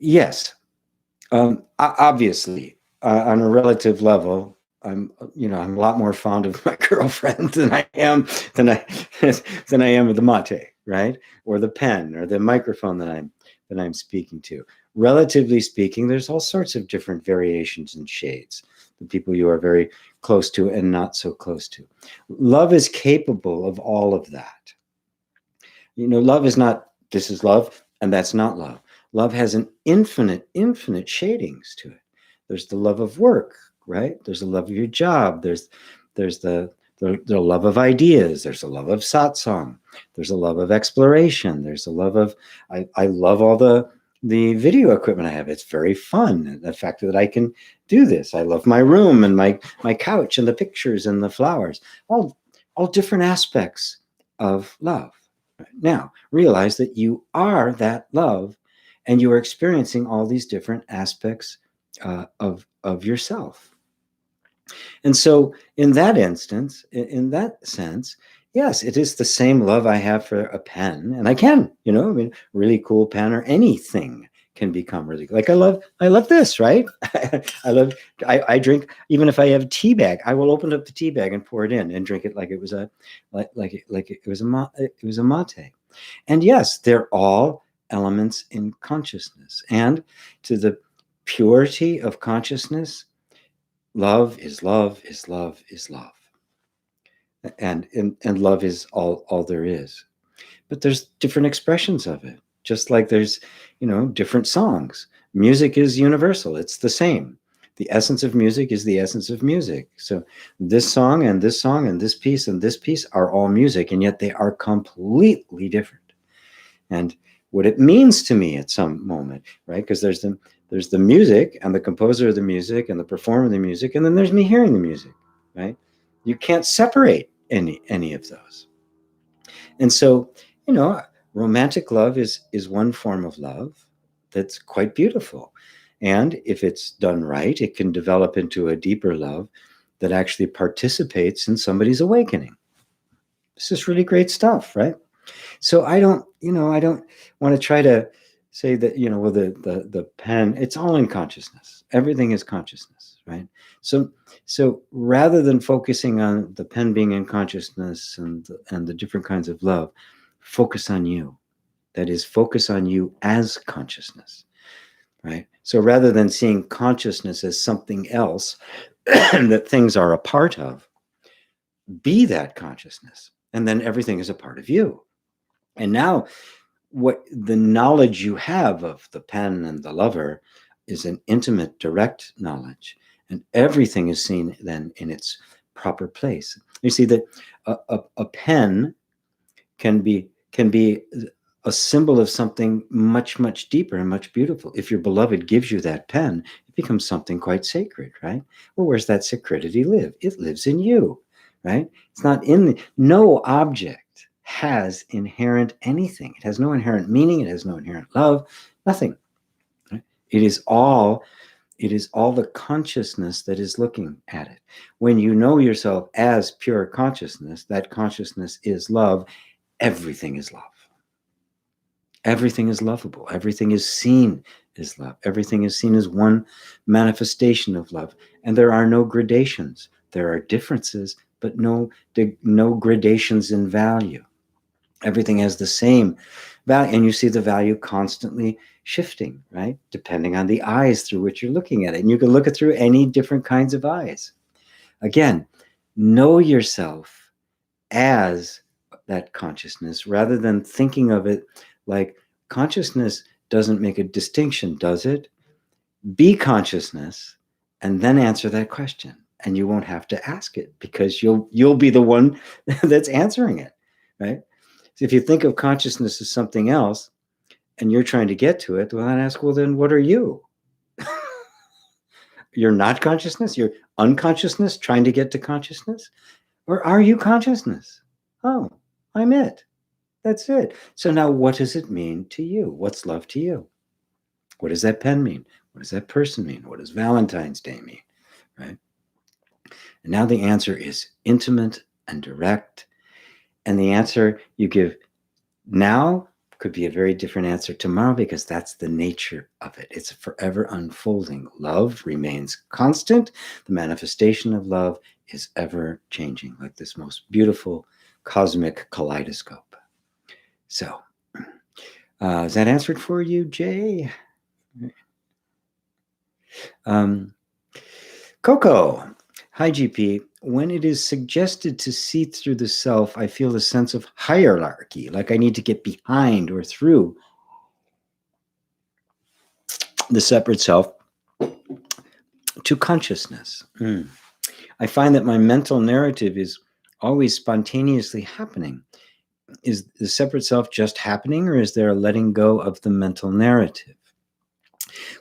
Yes. Obviously, on a relative level, I'm a lot more fond of my girlfriend than I am of the mate, right? Or the pen or the microphone that I'm speaking to. Relatively speaking, there's all sorts of different variations and shades. The people you are very close to and not so close to. Love is capable of all of that. Love is not, this is love and that's not love. Love has an infinite shadings to it. There's the love of work, right? There's the love of your job. There's the love of ideas. There's the love of satsang. There's a love of exploration. There's a love of, I love all the video equipment I have. It's very fun. The fact that I can do this. I love my room and my couch and the pictures and the flowers. All different aspects of love. Now, realize that you are that love and you are experiencing all these different aspects of yourself. And so in that instance, in that sense, yes, it is the same love I have for a pen, and I can, really cool pen or anything can become really good. Like I love this, right? I drink, even if I have tea bag, I will open up the tea bag and pour it in and drink it like it was a mate. And yes, they're all elements in consciousness. And to the purity of consciousness, love is love is love is love. And love is all there is. But there's different expressions of it, just like there's, different songs. Music is universal. It's the same. The essence of music is the essence of music. So this song and this song and this piece are all music, and yet they are completely different. And what it means to me at some moment, right? Because there's the music and the composer of the music and the performer of the music, and then there's me hearing the music, right? You can't separate any of those. And so, romantic love is one form of love that's quite beautiful. And if it's done right, it can develop into a deeper love that actually participates in somebody's awakening. This is really great stuff, right? So I don't want to try to say that, well, the pen, it's all in consciousness. Everything is consciousness, right? So rather than focusing on the pen being in consciousness and the different kinds of love, focus on you. That is, focus on you as consciousness, right? So rather than seeing consciousness as something else that things are a part of, be that consciousness. And then everything is a part of you. And now what the knowledge you have of the pen and the lover is an intimate, direct knowledge. And everything is seen then in its proper place. You see that a pen can be a symbol of something much, much deeper and much beautiful. If your beloved gives you that pen, it becomes something quite sacred, right? Well, where's that sacredity live? It lives in you, right? It's not no object has inherent anything. It has no inherent meaning. It has no inherent love, nothing. Right? It is all the consciousness that is looking at it. When you know yourself as pure consciousness, that consciousness is love. Everything is love. Everything is lovable. Everything is seen as love. Everything is seen as one manifestation of love. And there are no gradations. There are differences, but no gradations in value. Everything has the same value. And you see the value constantly shifting, right? Depending on the eyes through which you're looking at it. And you can look it through any different kinds of eyes. Again, know yourself as that consciousness rather than thinking of it like consciousness doesn't make a distinction, does it? Be consciousness and then answer that question. And you won't have to ask it because you'll be the one that's answering it, right? So if you think of consciousness as something else and you're trying to get to it, well, then ask, well, then what are you? You're not consciousness? You're unconsciousness trying to get to consciousness? Or are you consciousness? Oh, I'm it. That's it. So now what does it mean to you? What's love to you? What does that pen mean? What does that person mean? What does Valentine's Day mean? Right? And now the answer is intimate and direct. And the answer you give now could be a very different answer tomorrow because that's the nature of it. It's forever unfolding. Love remains constant. The manifestation of love is ever changing, like this most beautiful cosmic kaleidoscope. So, is that answered for you, Jay? Coco, hi, GP. When it is suggested to see through the self, I feel a sense of hierarchy, like I need to get behind or through the separate self to consciousness. I find that my mental narrative is always spontaneously happening. Is the separate self just happening, or is there a letting go of the mental narrative?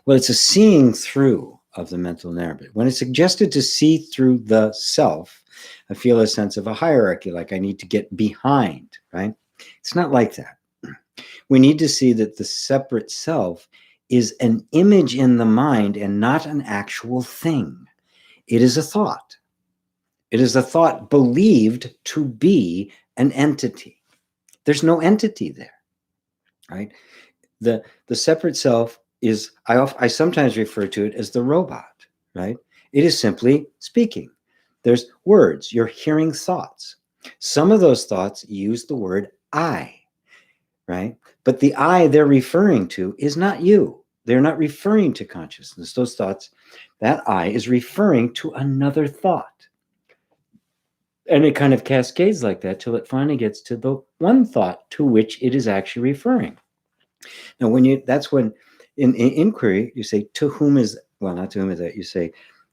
Well, it's a seeing through of the mental narrative. When it's suggested to see through the self, I feel a sense of a hierarchy, like I need to get behind, right? It's not like that. We need to see that the separate self is an image in the mind and not an actual thing. It is a thought. It is a thought believed to be an entity. There's no entity there, right? The separate self is, I sometimes refer to it as the robot, right? It is simply speaking. There's words, you're hearing thoughts. Some of those thoughts use the word I, right? But the I they're referring to is not you. They're not referring to consciousness. Those thoughts, that I is referring to another thought. And it kind of cascades like that till it finally gets to the one thought to which it is actually referring. Now, that's when in inquiry, you say, to whom is, well, not to whom is that, you say,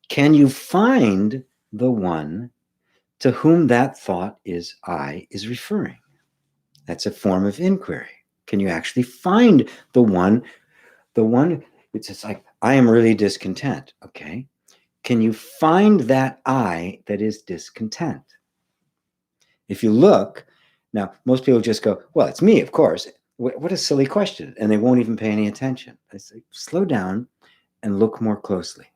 can you find the one to whom that thought is I is referring? That's a form of inquiry. Can you actually find the one, it's just like, I am really discontent. Okay. Can you find that I that is discontent? If you look, now most people just go, well, it's me, of course. What a silly question. And they won't even pay any attention. I say, slow down and look more closely.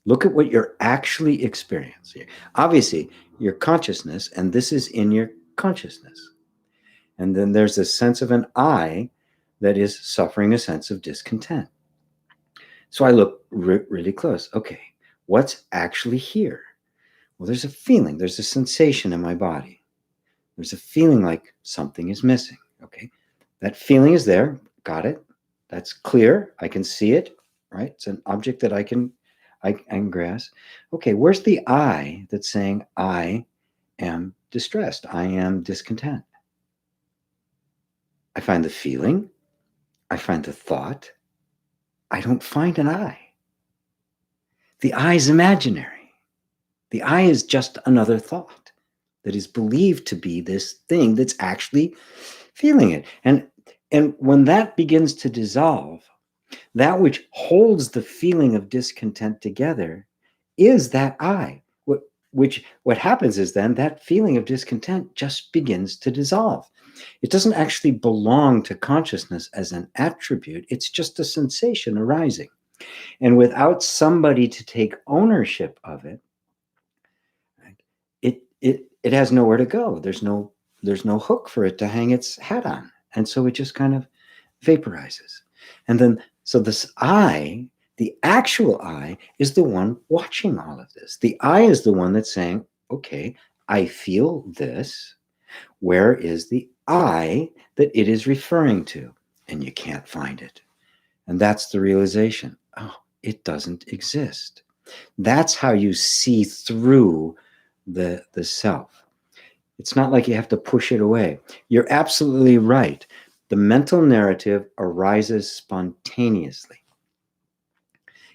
Look at what you're actually experiencing. Obviously, your consciousness, and this is in your consciousness. And then there's a sense of an I that is suffering a sense of discontent. So I look really close. Okay, what's actually here? Well, there's a feeling, there's a sensation in my body. There's a feeling like something is missing. Okay, that feeling is there. Got it. That's clear. I can see it, right? It's an object that I can grasp. Okay, where's the I that's saying I am distressed? I am discontent. I find the feeling. I find the thought. I don't find an I. The I is imaginary. The I is just another thought that is believed to be this thing that's actually feeling it. And when that begins to dissolve, that which holds the feeling of discontent together is that I. What happens is then that feeling of discontent just begins to dissolve. It doesn't actually belong to consciousness as an attribute. It's just a sensation arising. And without somebody to take ownership of it, it has nowhere to go. There's no hook for it to hang its hat on. And so it just kind of vaporizes. And then, so this I, the actual I, is the one watching all of this. The I is the one that's saying, okay, I feel this. Where is the I that it is referring to? And you can't find it. And that's the realization. Oh, it doesn't exist. That's how you see through the self. It's not like you have to push it away. You're absolutely right. The mental narrative arises spontaneously.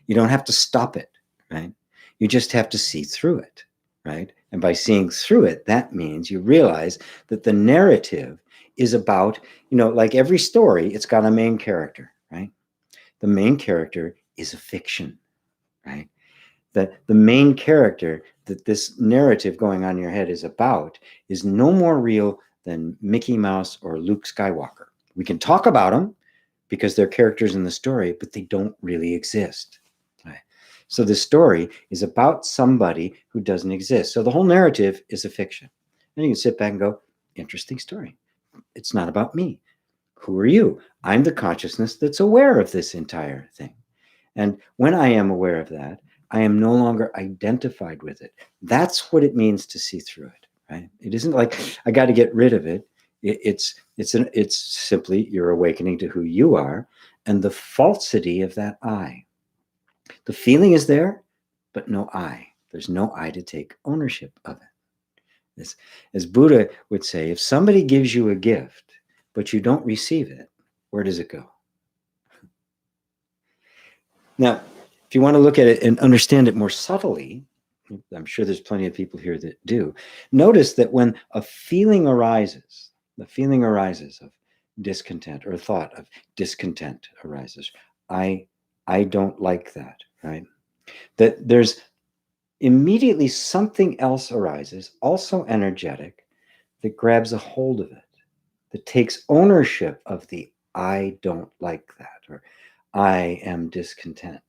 You don't have to stop it, right? You just have to see through it, right? And by seeing through it, that means you realize that the narrative is about, like every story, it's got a main character, right? The main character is a fiction, right? That the main character that this narrative going on in your head is about is no more real than Mickey Mouse or Luke Skywalker. We can talk about them because they're characters in the story, but they don't really exist. Right? So the story is about somebody who doesn't exist. So the whole narrative is a fiction. And you can sit back and go, interesting story. It's not about me. Who are you? I'm the consciousness that's aware of this entire thing. And when I am aware of that, I am no longer identified with it. That's what it means to see through it, right? It isn't like I got to get rid of it. It's simply you're awakening to who you are and the falsity of that I. The feeling is there, but no I. There's no I to take ownership of it. As Buddha would say, if somebody gives you a gift, but you don't receive it, where does it go? Now, if you want to look at it and understand it more subtly, I'm sure there's plenty of people here that do. Notice that when a feeling arises, the feeling arises of discontent, or a thought of discontent arises. I don't like that, right? That there's immediately something else arises, also energetic, that grabs a hold of it, that takes ownership of the I don't like that, or I am discontent.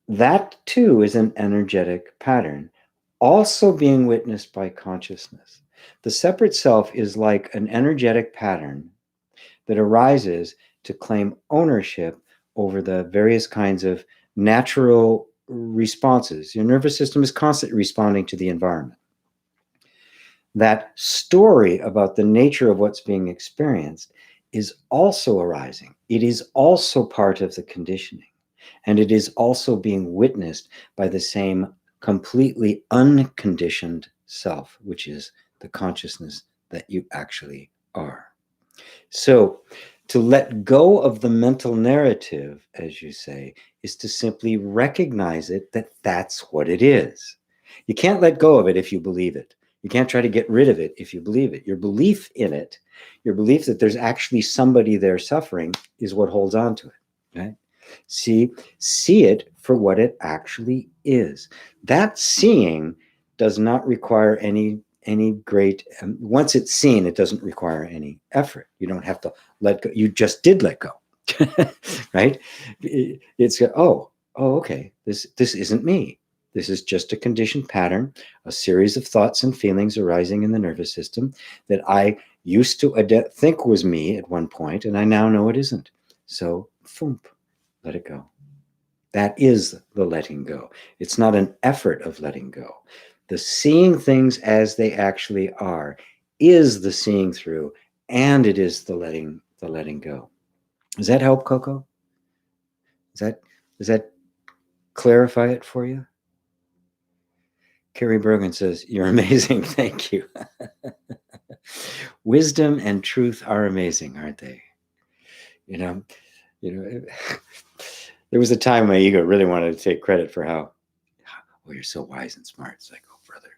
That too is an energetic pattern, also being witnessed by consciousness. The separate self is like an energetic pattern that arises to claim ownership over the various kinds of natural responses. Your nervous system is constantly responding to the environment. That story about the nature of what's being experienced is also arising. It is also part of the conditioning. And it is also being witnessed by the same completely unconditioned self, which is the consciousness that you actually are. So, to let go of the mental narrative, as you say, is to simply recognize it that that's what it is. You can't let go of it if you believe it. You can't try to get rid of it if you believe it. Your belief in it, your belief that there's actually somebody there suffering, is what holds on to it. Right? See it for what it actually is. That seeing does not require any great, once it's seen, it doesn't require any effort. You don't have to let go. You just did let go. Right? It's okay, this isn't me. This is just a conditioned pattern, a series of thoughts and feelings arising in the nervous system that I used to think was me at one point, and I now know it isn't. So, thump, let it go. That is the letting go. It's not an effort of letting go. The seeing things as they actually are is the seeing through, and it is the letting go. Does that help, Coco? Does that clarify it for you? Carrie Bergen says, "You're amazing." Thank you. Wisdom and truth are amazing, aren't they? You know, there was a time my ego really wanted to take credit for how, oh, you're so wise and smart. It's like, oh, brother.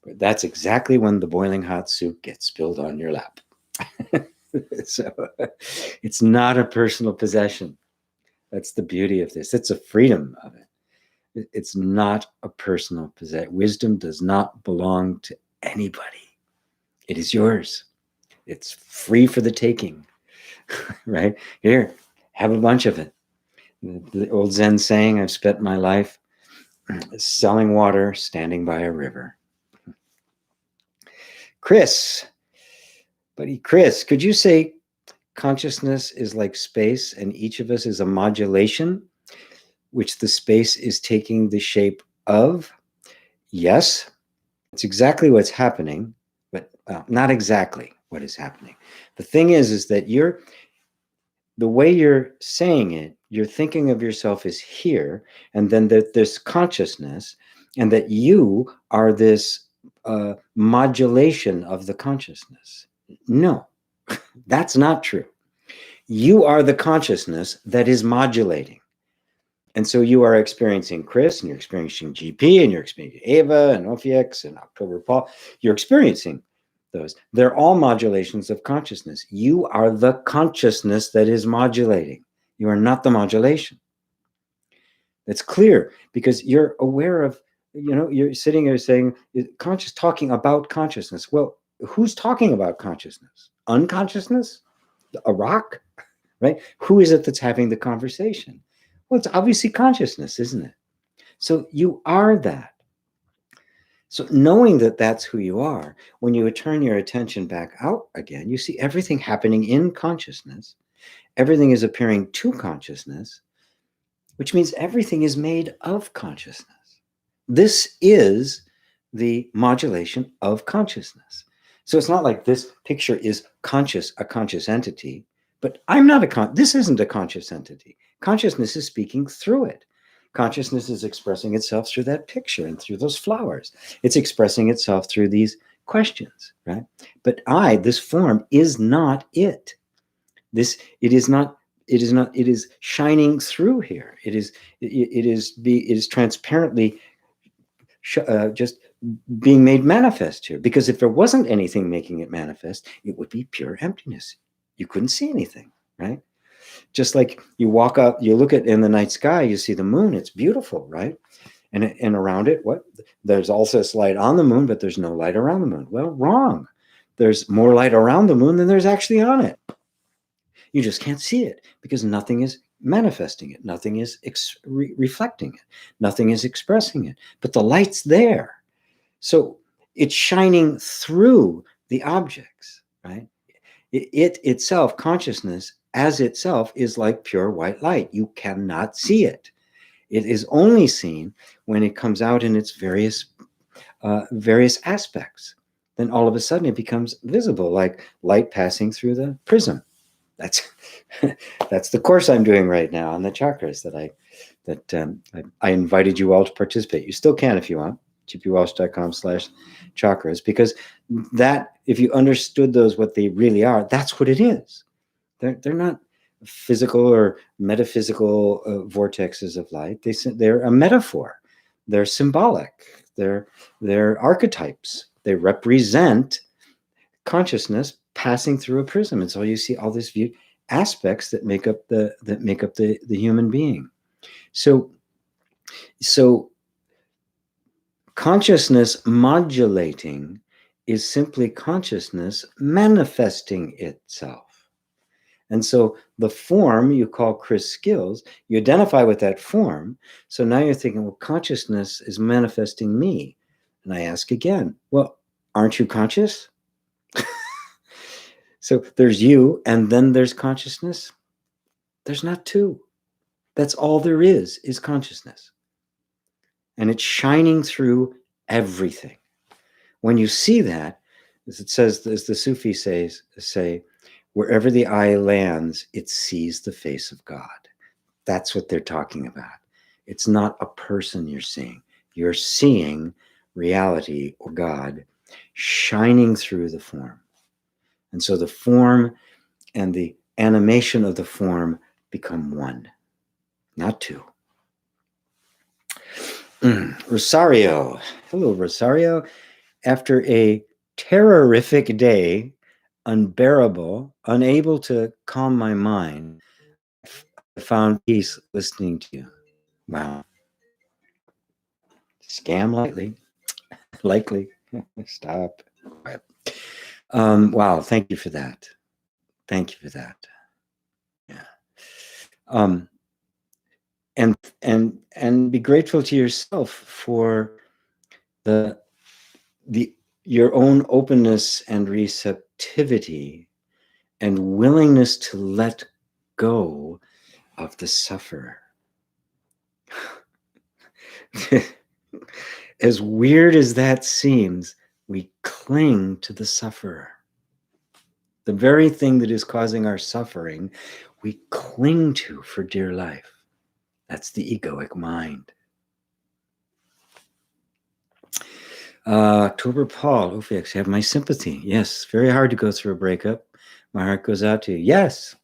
But that's exactly when the boiling hot soup gets spilled on your lap. So it's not a personal possession. That's the beauty of this. It's a freedom of it. It's not a personal possession. Wisdom does not belong to anybody. It is yours. It's free for the taking. Right? Here, have a bunch of it. The old Zen saying, I've spent my life selling water, standing by a river. Chris, could you say consciousness is like space and each of us is a modulation, which the space is taking the shape of? Yes, it's exactly what's happening, but not exactly what is happening. The thing is that the way you're saying it, you're thinking of yourself as here, and then there's consciousness, and that you are this modulation of the consciousness. No, that's not true. You are the consciousness that is modulating. And so you are experiencing Chris, and you're experiencing GP, and you're experiencing Ava, and Ophiax, and October Paul. You're experiencing those. They're all modulations of consciousness. You are the consciousness that is modulating. You are not the modulation. That's clear because you're aware of, you're sitting here saying, talking about consciousness. Well, who's talking about consciousness? Unconsciousness? A rock? Right? Who is it that's having the conversation? Well, it's obviously consciousness, isn't it? So you are that. So knowing that that's who you are, when you turn your attention back out again, you see everything happening in consciousness. Everything is appearing to consciousness, which means everything is made of consciousness. This is the modulation of consciousness. So it's not like this picture is a conscious entity, but I'm not this isn't a conscious entity. Consciousness is speaking through it. Consciousness is expressing itself through that picture and through those flowers. It's expressing itself through these questions, right? But this form is not it. It is shining through here. It is transparently just being made manifest here. Because if there wasn't anything making it manifest, it would be pure emptiness. You couldn't see anything, right? Just like you walk up, you look at in the night sky, you see the moon. It's beautiful, right? And around it, there's also this light on the moon, but there's no light around the moon. Well, wrong. There's more light around the moon than there's actually on it. You just can't see it because nothing is manifesting it. Nothing is reflecting it. Nothing is expressing it. But the light's there. So it's shining through the objects, right? It itself, consciousness as itself, is like pure white light. You cannot see it. It is only seen when it comes out in its various aspects. Then all of a sudden it becomes visible, like light passing through the prism. That's that's the course I'm doing right now on the chakras I invited you all to participate. You still can if you want. gpwalsh.com/chakras, because that, if you understood those, what they really are, that's what it is. They're not physical or metaphysical vortexes of light. They're a metaphor. They're symbolic. They're archetypes. They represent consciousness passing through a prism. And so you see all these aspects that make up the human being. So consciousness modulating is simply consciousness manifesting itself. And so the form you call Chris skills, you identify with that form. So now you're thinking, well, consciousness is manifesting me. And I ask again, well, aren't you conscious? So there's you, and then there's consciousness. There's not two. That's all there is consciousness. And it's shining through everything. When you see that, as it says, as the Sufis say, wherever the eye lands, it sees the face of God. That's what they're talking about. It's not a person you're seeing. You're seeing reality or God shining through the form. And so the form and the animation of the form become one, not two. Rosario. Hello, Rosario. After a terrorific day, unbearable, unable to calm my mind, I found peace listening to you. Wow. Scam likely. Stop. Wow. Thank you for that. Thank you for that. Yeah. And be grateful to yourself for your own openness and receptivity and willingness to let go of the sufferer. As weird as that seems, we cling to the sufferer. The very thing that is causing our suffering, we cling to for dear life. That's the egoic mind. October Paul, Ophiax, have my sympathy. Yes, very hard to go through a breakup. My heart goes out to you. Yes.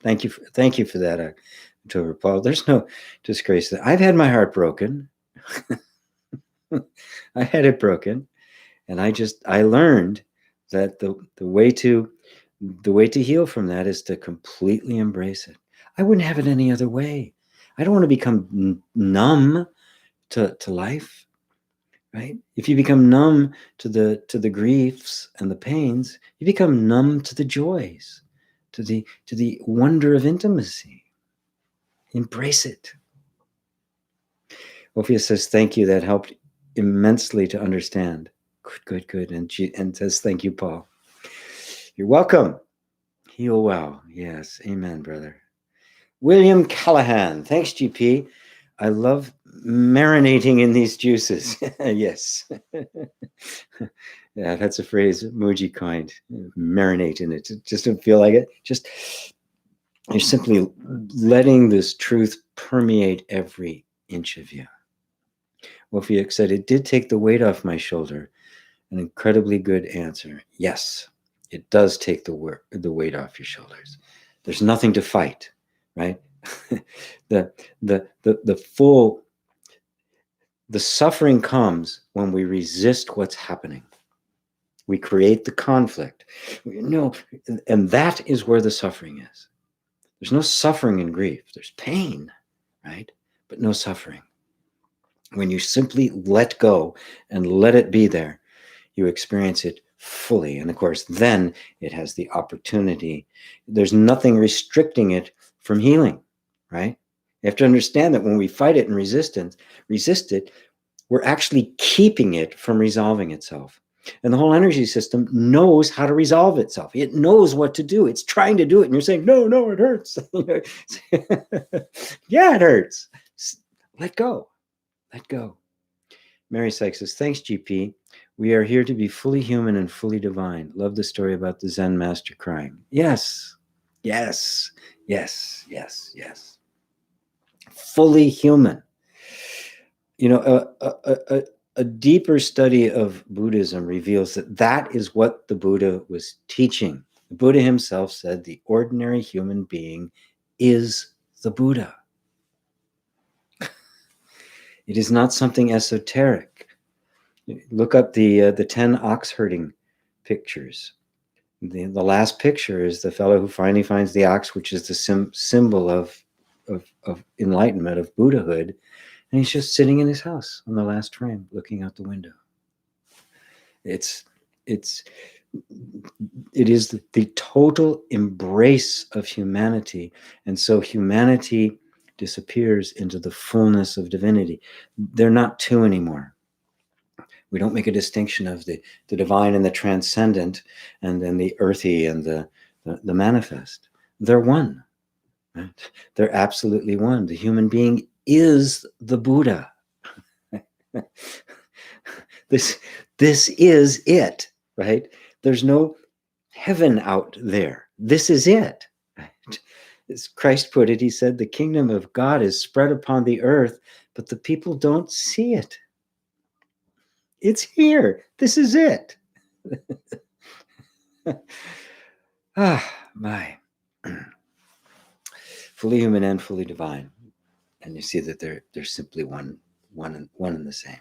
Thank you for that, October Paul. There's no disgrace that I've had my heart broken. I had it broken, and I learned that the way to heal from that is to completely embrace it. I wouldn't have it any other way. I don't want to become numb to life, right? If you become numb to the griefs and the pains, you become numb to the joys, to the wonder of intimacy. Embrace it. Ophia says, thank you. That helped immensely to understand. Good. And says, thank you, Paul. You're welcome. Heal well. Yes. Amen, brother. William Callahan. Thanks, GP. I love marinating in these juices. Yes. Yeah, that's a phrase Muji coined. Marinate in it. Just don't feel like it. Just you're simply letting this truth permeate every inch of you. Wofiak said, it did take the weight off my shoulder. An incredibly good answer. Yes, it does take the weight off your shoulders. There's nothing to fight, right? The suffering comes when we resist what's happening. We create the conflict. No, and that is where the suffering is. There's no suffering in grief. There's pain, right? But no suffering. When you simply let go and let it be there, you experience it fully. And of course, then it has the opportunity. There's nothing restricting it from healing, right? You have to understand that when we fight it and resist it, we're actually keeping it from resolving itself. And the whole energy system knows how to resolve itself. It knows what to do. It's trying to do it. And you're saying, no, no, it hurts. Yeah, it hurts. Let go. Let go. Mary Sykes says, thanks, GP. We are here to be fully human and fully divine. Love the story about the Zen master crying. Yes, yes, yes, yes, yes. Fully human. You know, a deeper study of Buddhism reveals that that is what the Buddha was teaching. The Buddha himself said the ordinary human being is the Buddha. It is not something esoteric. Look up the 10 ox herding pictures. The last picture is the fellow who finally finds the ox, which is the symbol of enlightenment, of Buddhahood. And he's just sitting in his house on the last frame, looking out the window. It is the total embrace of humanity. And so humanity disappears into the fullness of divinity. They're not two anymore. We don't make a distinction of the divine and the transcendent, and then the earthy and the manifest. They're one. Right? They're absolutely one. The human being is the Buddha. This is it, right? There's no heaven out there. This is it. Right? As Christ put it, he said, the kingdom of God is spread upon the earth, but the people don't see it. It's here. This is it. My. Fully human and fully divine. And you see that they're simply one and the same.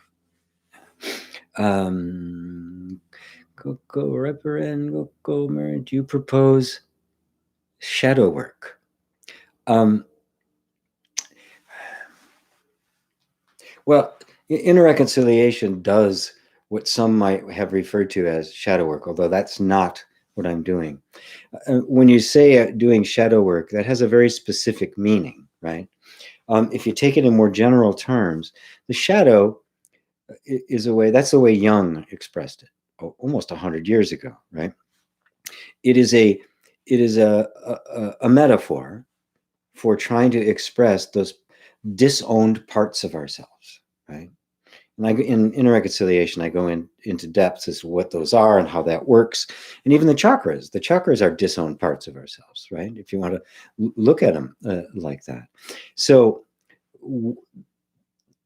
Coco Reverend, Coco Mary, do you propose shadow work? Well, inner reconciliation does what some might have referred to as shadow work, although that's not what I'm doing. When you say doing shadow work, that has a very specific meaning, right? If you take it in more general terms, the shadow is that's the way Jung expressed it almost 100 years ago, right? It is a metaphor for trying to express those disowned parts of ourselves, right? And in inner reconciliation, I go into depths as to what those are and how that works. And even the chakras are disowned parts of ourselves, right? If you want to look at them like that. So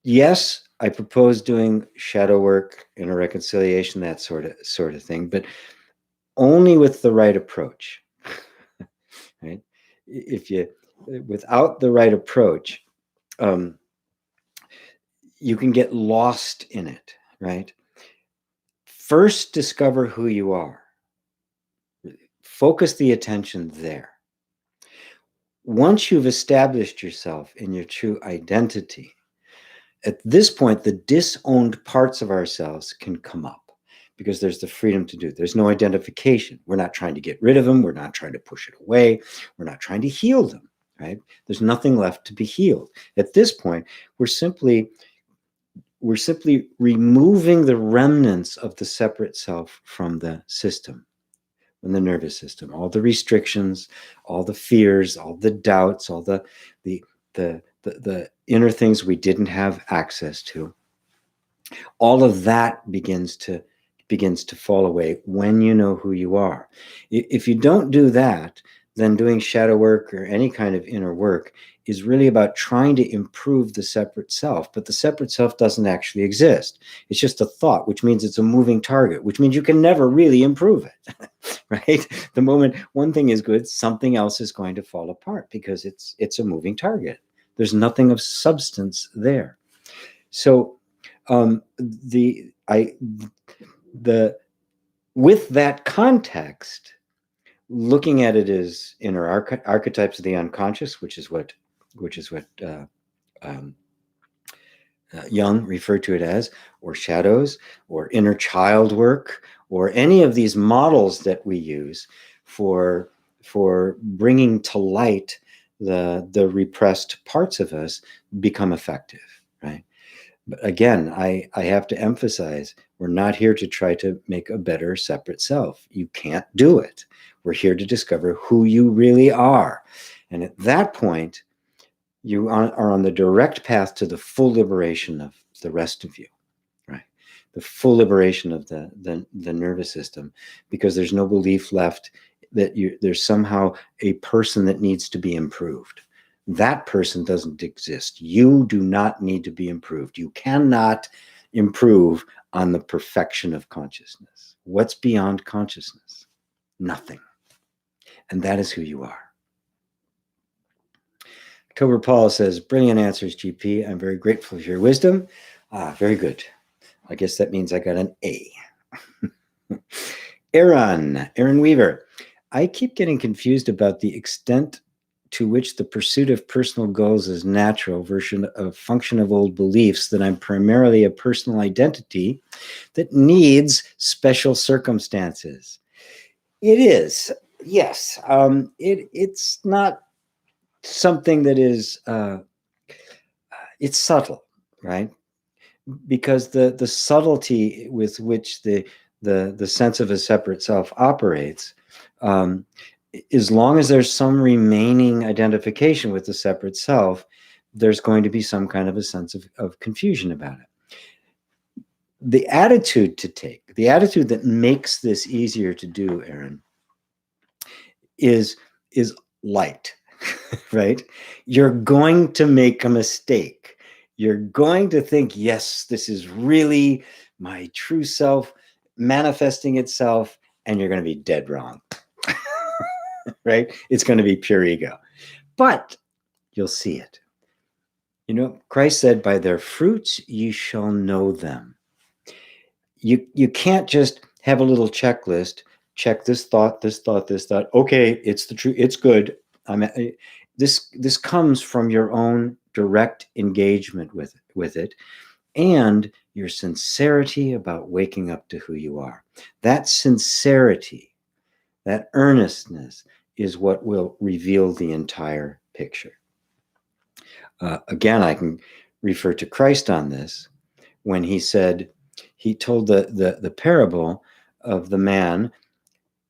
yes, I propose doing shadow work, inner reconciliation, that sort of thing, but only with the right approach, right? Without the right approach, you can get lost in it, right? First, discover who you are. Focus the attention there. Once you've established yourself in your true identity, at this point, the disowned parts of ourselves can come up because there's the freedom to do it. There's no identification. We're not trying to get rid of them. We're not trying to push it away. We're not trying to heal them, right? There's nothing left to be healed. At this point, we're simply removing the remnants of the separate self from the system, from the nervous system, all the restrictions, all the fears, all the doubts, all the inner things we didn't have access to. All of that begins to fall away when you know who you are. If you don't do that, then doing shadow work or any kind of inner work is really about trying to improve the separate self, but the separate self doesn't actually exist. It's just a thought, which means it's a moving target, which means you can never really improve it, right? The moment one thing is good, something else is going to fall apart because it's a moving target. There's nothing of substance there. So with that context, looking at it as inner archetypes of the unconscious, which is what Jung referred to it as, or shadows, or inner child work, or any of these models that we use for bringing to light the repressed parts of us, become effective, right? But again, I have to emphasize, we're not here to try to make a better separate self. You can't do it. We're here to discover who you really are. And at that point, you are on the direct path to the full liberation of the rest of you, right? The full liberation of the nervous system, because there's no belief left that there's somehow a person that needs to be improved. That person doesn't exist. You do not need to be improved. You cannot improve on the perfection of consciousness. What's beyond consciousness? Nothing. And that is who you are. October Paul says, brilliant answers, GP. I'm very grateful for your wisdom. Very good. I guess that means I got an A. Aaron Weaver. I keep getting confused about the extent to which the pursuit of personal goals is natural versus a function of old beliefs that I'm primarily a personal identity that needs special circumstances. It is, yes. It's not something that is, it's subtle, right? Because the subtlety with which the sense of a separate self operates, as long as there's some remaining identification with the separate self, there's going to be some kind of a sense of confusion about it. The attitude to take, the attitude that makes this easier to do, Aaron, is light, right? You're going to make a mistake. You're going to think, yes, this is really my true self manifesting itself, and you're going to be dead wrong. Right? It's going to be pure ego. But you'll see it. You know, Christ said, by their fruits you shall know them. You can't just have a little checklist, check this thought, this thought, this thought. Okay, it's the truth, it's good. This comes from your own direct engagement with it, and your sincerity about waking up to who you are. That sincerity, that earnestness is what will reveal the entire picture. Again, I can refer to Christ on this when he said, he told the parable of the man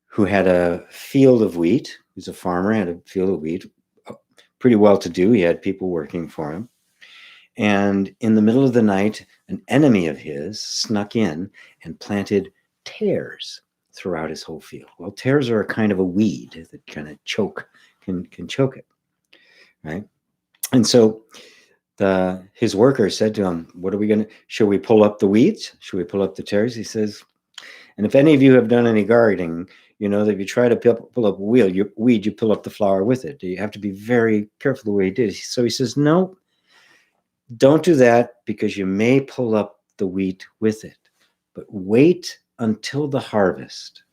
who had a field of wheat. He's a farmer, had a field of wheat, pretty well to do. He had people working for him. And in the middle of the night, an enemy of his snuck in and planted tares throughout his whole field. Well, tares are a kind of a weed that kind of can choke it, right? And so his worker said to him, what are we going to, should we pull up the weeds? Should we pull up the tares? He says, and if any of you have done any gardening, you know that if you try to pull up a weed, you pull up the flower with it. You have to be very careful the way he did. So he says, no, don't do that, because you may pull up the wheat with it. But wait until the harvest,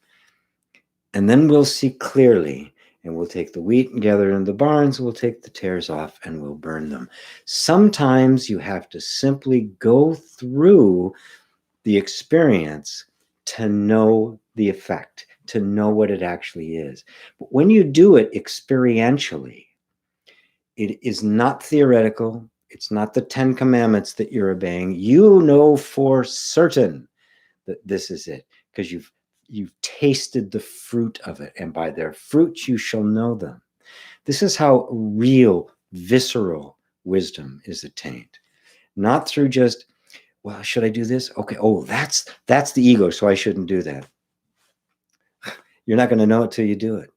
and then we'll see clearly, and we'll take the wheat and gather it in the barns, we'll take the tares off and we'll burn them. Sometimes you have to simply go through the experience to know the effect, to know what it actually is. But when you do it experientially, it is not theoretical. It's not the 10 commandments that you're obeying. You know for certain that this is it, because you've tasted the fruit of it, and by their fruits you shall know them. This is how real, visceral wisdom is attained. Not through just, well, should I do this? Okay, oh, that's the ego, so I shouldn't do that. You're not going to know it till you do it.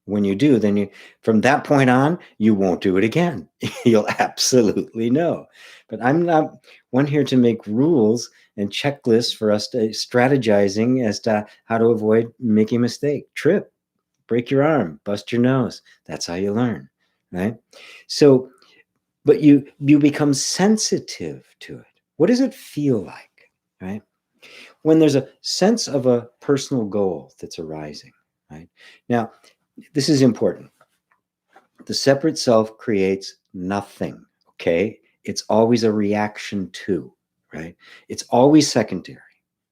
When you do, then from that point on, you won't do it again. You'll absolutely know. But I'm not one here to make rules and checklists for us to strategizing as to how to avoid making a mistake. Trip, break your arm, bust your nose. That's how you learn, right? So, but you become sensitive to it. What does it feel like, right? When there's a sense of a personal goal that's arising, right? Now, this is important. The separate self creates nothing, okay? It's always a reaction to, right? It's always secondary,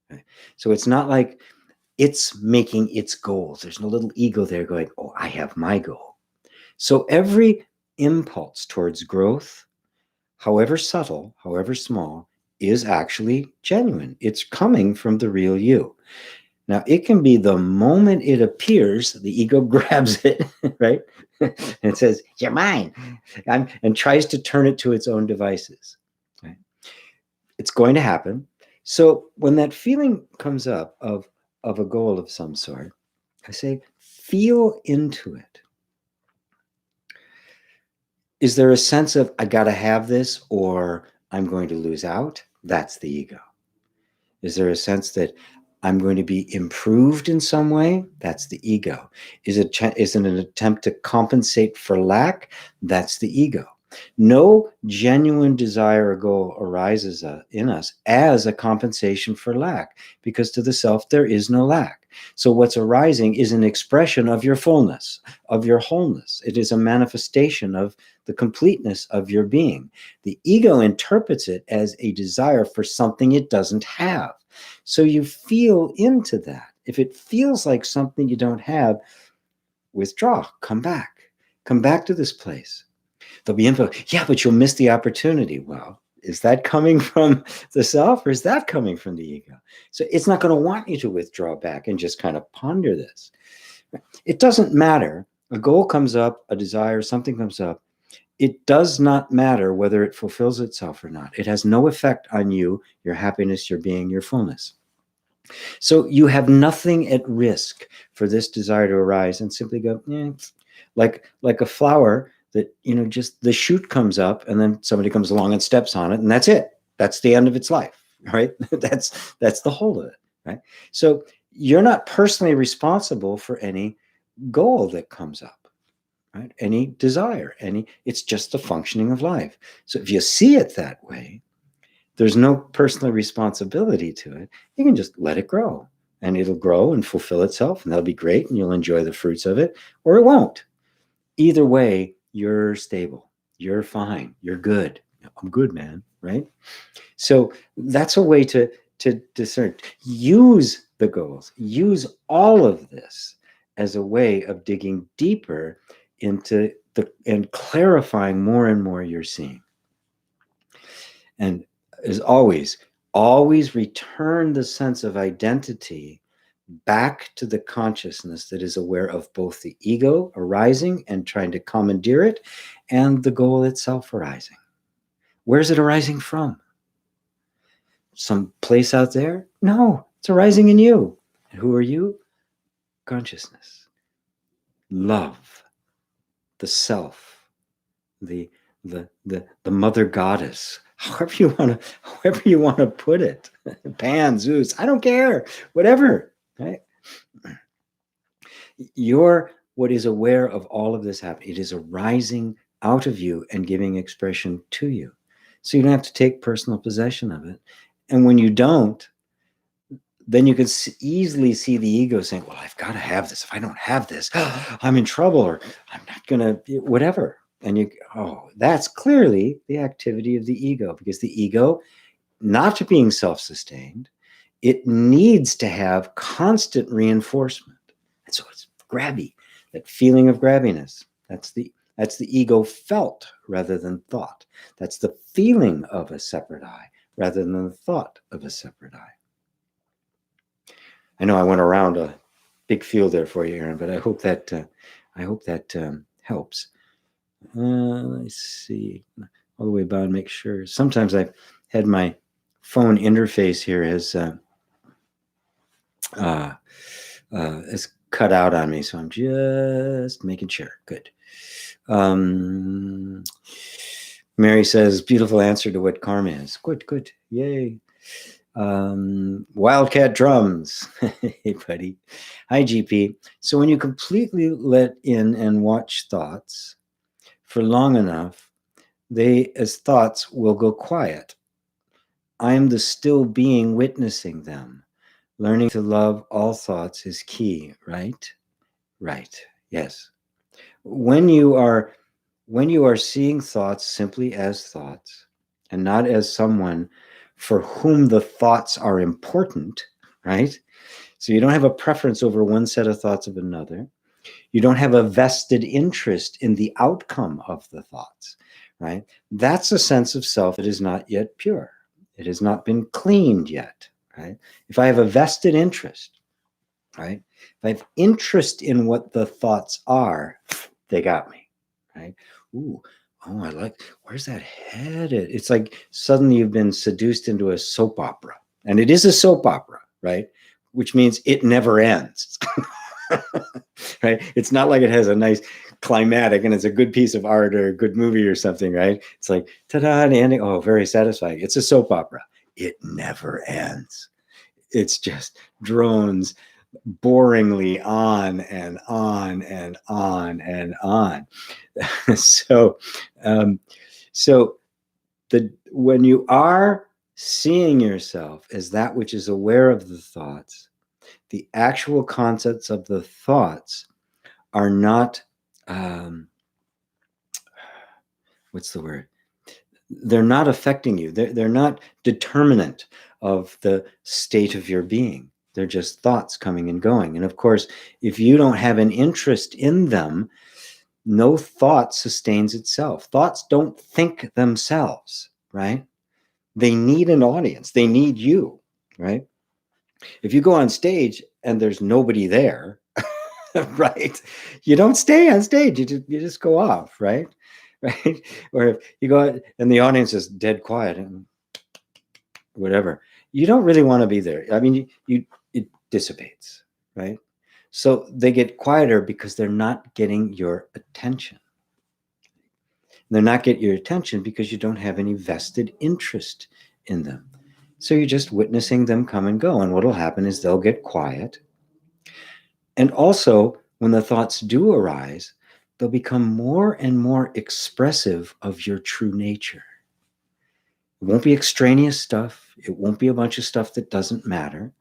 right? So it's not like it's making its goals. There's no little ego there going, oh, I have my goal. So every impulse towards growth, however subtle, however small, is actually genuine. It's coming from the real you. Now, it can be the moment it appears, the ego grabs it, right? And it says, you're mine, and tries to turn it to its own devices. Right? It's going to happen. So when that feeling comes up of a goal of some sort, I say, feel into it. Is there a sense of, I got to have this or I'm going to lose out? That's the ego. Is there a sense that I'm going to be improved in some way? That's the ego. Is it an attempt to compensate for lack? That's the ego. No genuine desire or goal arises in us as a compensation for lack, because to the self there is no lack. So what's arising is an expression of your fullness, of your wholeness. It is a manifestation of the completeness of your being. The ego interprets it as a desire for something it doesn't have. So you feel into that. If it feels like something you don't have, withdraw, come back to this place. There'll be info. Yeah, but you'll miss the opportunity. Well, is that coming from the self or is that coming from the ego? So it's not going to want you to withdraw back and just kind of ponder this. It doesn't matter. A goal comes up, a desire, something comes up. It does not matter whether it fulfills itself or not. It has no effect on you, your happiness, your being, your fullness. So you have nothing at risk for this desire to arise and simply go, like a flower that, just the shoot comes up and then somebody comes along and steps on it and that's it. That's the end of its life, right? That's the whole of it, right? So you're not personally responsible for any goal that comes up, right? Any desire, it's just the functioning of life. So if you see it that way, there's no personal responsibility to it. You can just let it grow and it'll grow and fulfill itself and that'll be great and you'll enjoy the fruits of it, or it won't. Either way, you're stable, you're fine, you're good. I'm good, man, right? So that's a way to discern. Use the goals, use all of this as a way of digging deeper into and clarifying more and more you're seeing. And as always return the sense of identity back to the consciousness that is aware of both the ego arising and trying to commandeer it and the goal itself arising. Where's it arising from? Some place out there? No, it's arising in you. And who are you? Consciousness, love, the self, the mother goddess, however you want to put it. Pan, Zeus, I don't care, whatever, right? You're what is aware of all of this happening. It is arising out of you and giving expression to you. So you don't have to take personal possession of it. And when you don't, then you can easily see the ego saying, well, I've got to have this. If I don't have this, I'm in trouble, or I'm not going to, whatever. And that's clearly the activity of the ego, because the ego, not being self-sustained, it needs to have constant reinforcement. And so it's grabby, that feeling of grabbiness. That's the ego felt rather than thought. That's the feeling of a separate I rather than the thought of a separate I. I know I went around a big field there for you, Aaron, but I hope that helps. Let's see, all the way down, make sure. Sometimes I've had my phone interface here has cut out on me, so I'm just making sure. Good. Mary says, beautiful answer to what karma is. Good. Yay. Wildcat drums. Hey, buddy. Hi, GP. So when you completely let in and watch thoughts for long enough, they, as thoughts, will go quiet. I am the still being witnessing them. Learning to love all thoughts is key, right? Right. Yes. When you are seeing thoughts simply as thoughts and not as someone for whom the thoughts are important, right? So you don't have a preference over one set of thoughts of another. You don't have a vested interest in the outcome of the thoughts, right? That's a sense of self that is not yet pure. It has not been cleaned yet, right? If I have a vested interest, right? If I have interest in what the thoughts are, they got me, right? Ooh, oh, I like, where's that headed? It's like suddenly you've been seduced into a soap opera. And it is a soap opera, right? Which means it never ends. Right? It's not like it has a nice climatic and it's a good piece of art or a good movie or something, right? It's like, ta-da, the ending. Oh, very satisfying. It's a soap opera. It never ends. It's just drones boringly on and on and on and on. So when you are seeing yourself as that which is aware of the thoughts, the actual concepts of the thoughts are not, what's the word? They're not affecting you. They're not determinant of the state of your being. They're just thoughts coming and going. And of course, if you don't have an interest in them, no thought sustains itself. Thoughts don't think themselves, right? They need an audience. They need you, right? If you go on stage and there's nobody there, right? You don't stay on stage. You just go off, right? Right? Or if you go and the audience is dead quiet and whatever, you don't really want to be there. I mean, it dissipates, right? So they get quieter because they're not getting your attention. They're not getting your attention because you don't have any vested interest in them. So you're just witnessing them come and go. And what will happen is they'll get quiet. And also, when the thoughts do arise, they'll become more and more expressive of your true nature. It won't be extraneous stuff. It won't be a bunch of stuff that doesn't matter.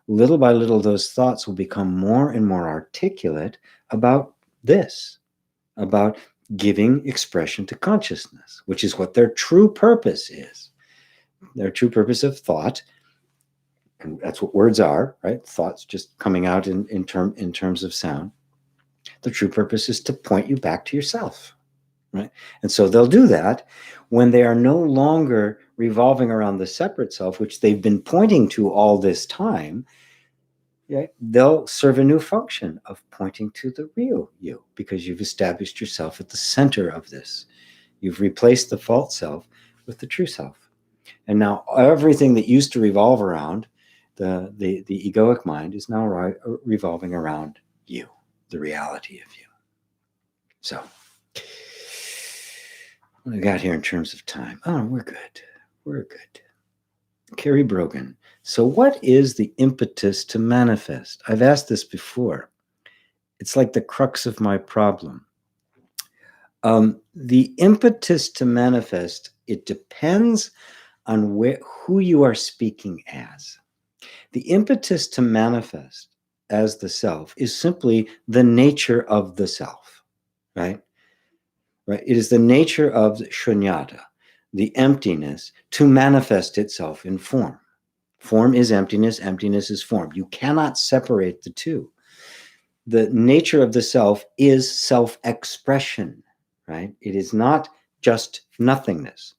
Little by little, those thoughts will become more and more articulate about this, about giving expression to consciousness, which is what their true purpose is. Their true purpose of thought, and that's what words are, right? Thoughts just coming out in terms of sound. The true purpose is to point you back to yourself, right? And so they'll do that when they are no longer revolving around the separate self, which they've been pointing to all this time. Yeah, they'll serve a new function of pointing to the real you because you've established yourself at the center of this. You've replaced the false self with the true self. And now everything that used to revolve around the egoic mind is now revolving around you, the reality of you. So what do we got here in terms of time? Oh, we're good. We're good. Carrie Brogan. So what is the impetus to manifest? I've asked this before. It's like the crux of my problem. The impetus to manifest, it depends on who you are speaking as. The impetus to manifest as the self is simply the nature of the self, right? Right? It is the nature of shunyata, the emptiness, to manifest itself in form. Form is emptiness, emptiness is form. You cannot separate the two. The nature of the self is self-expression, right? It is not just nothingness.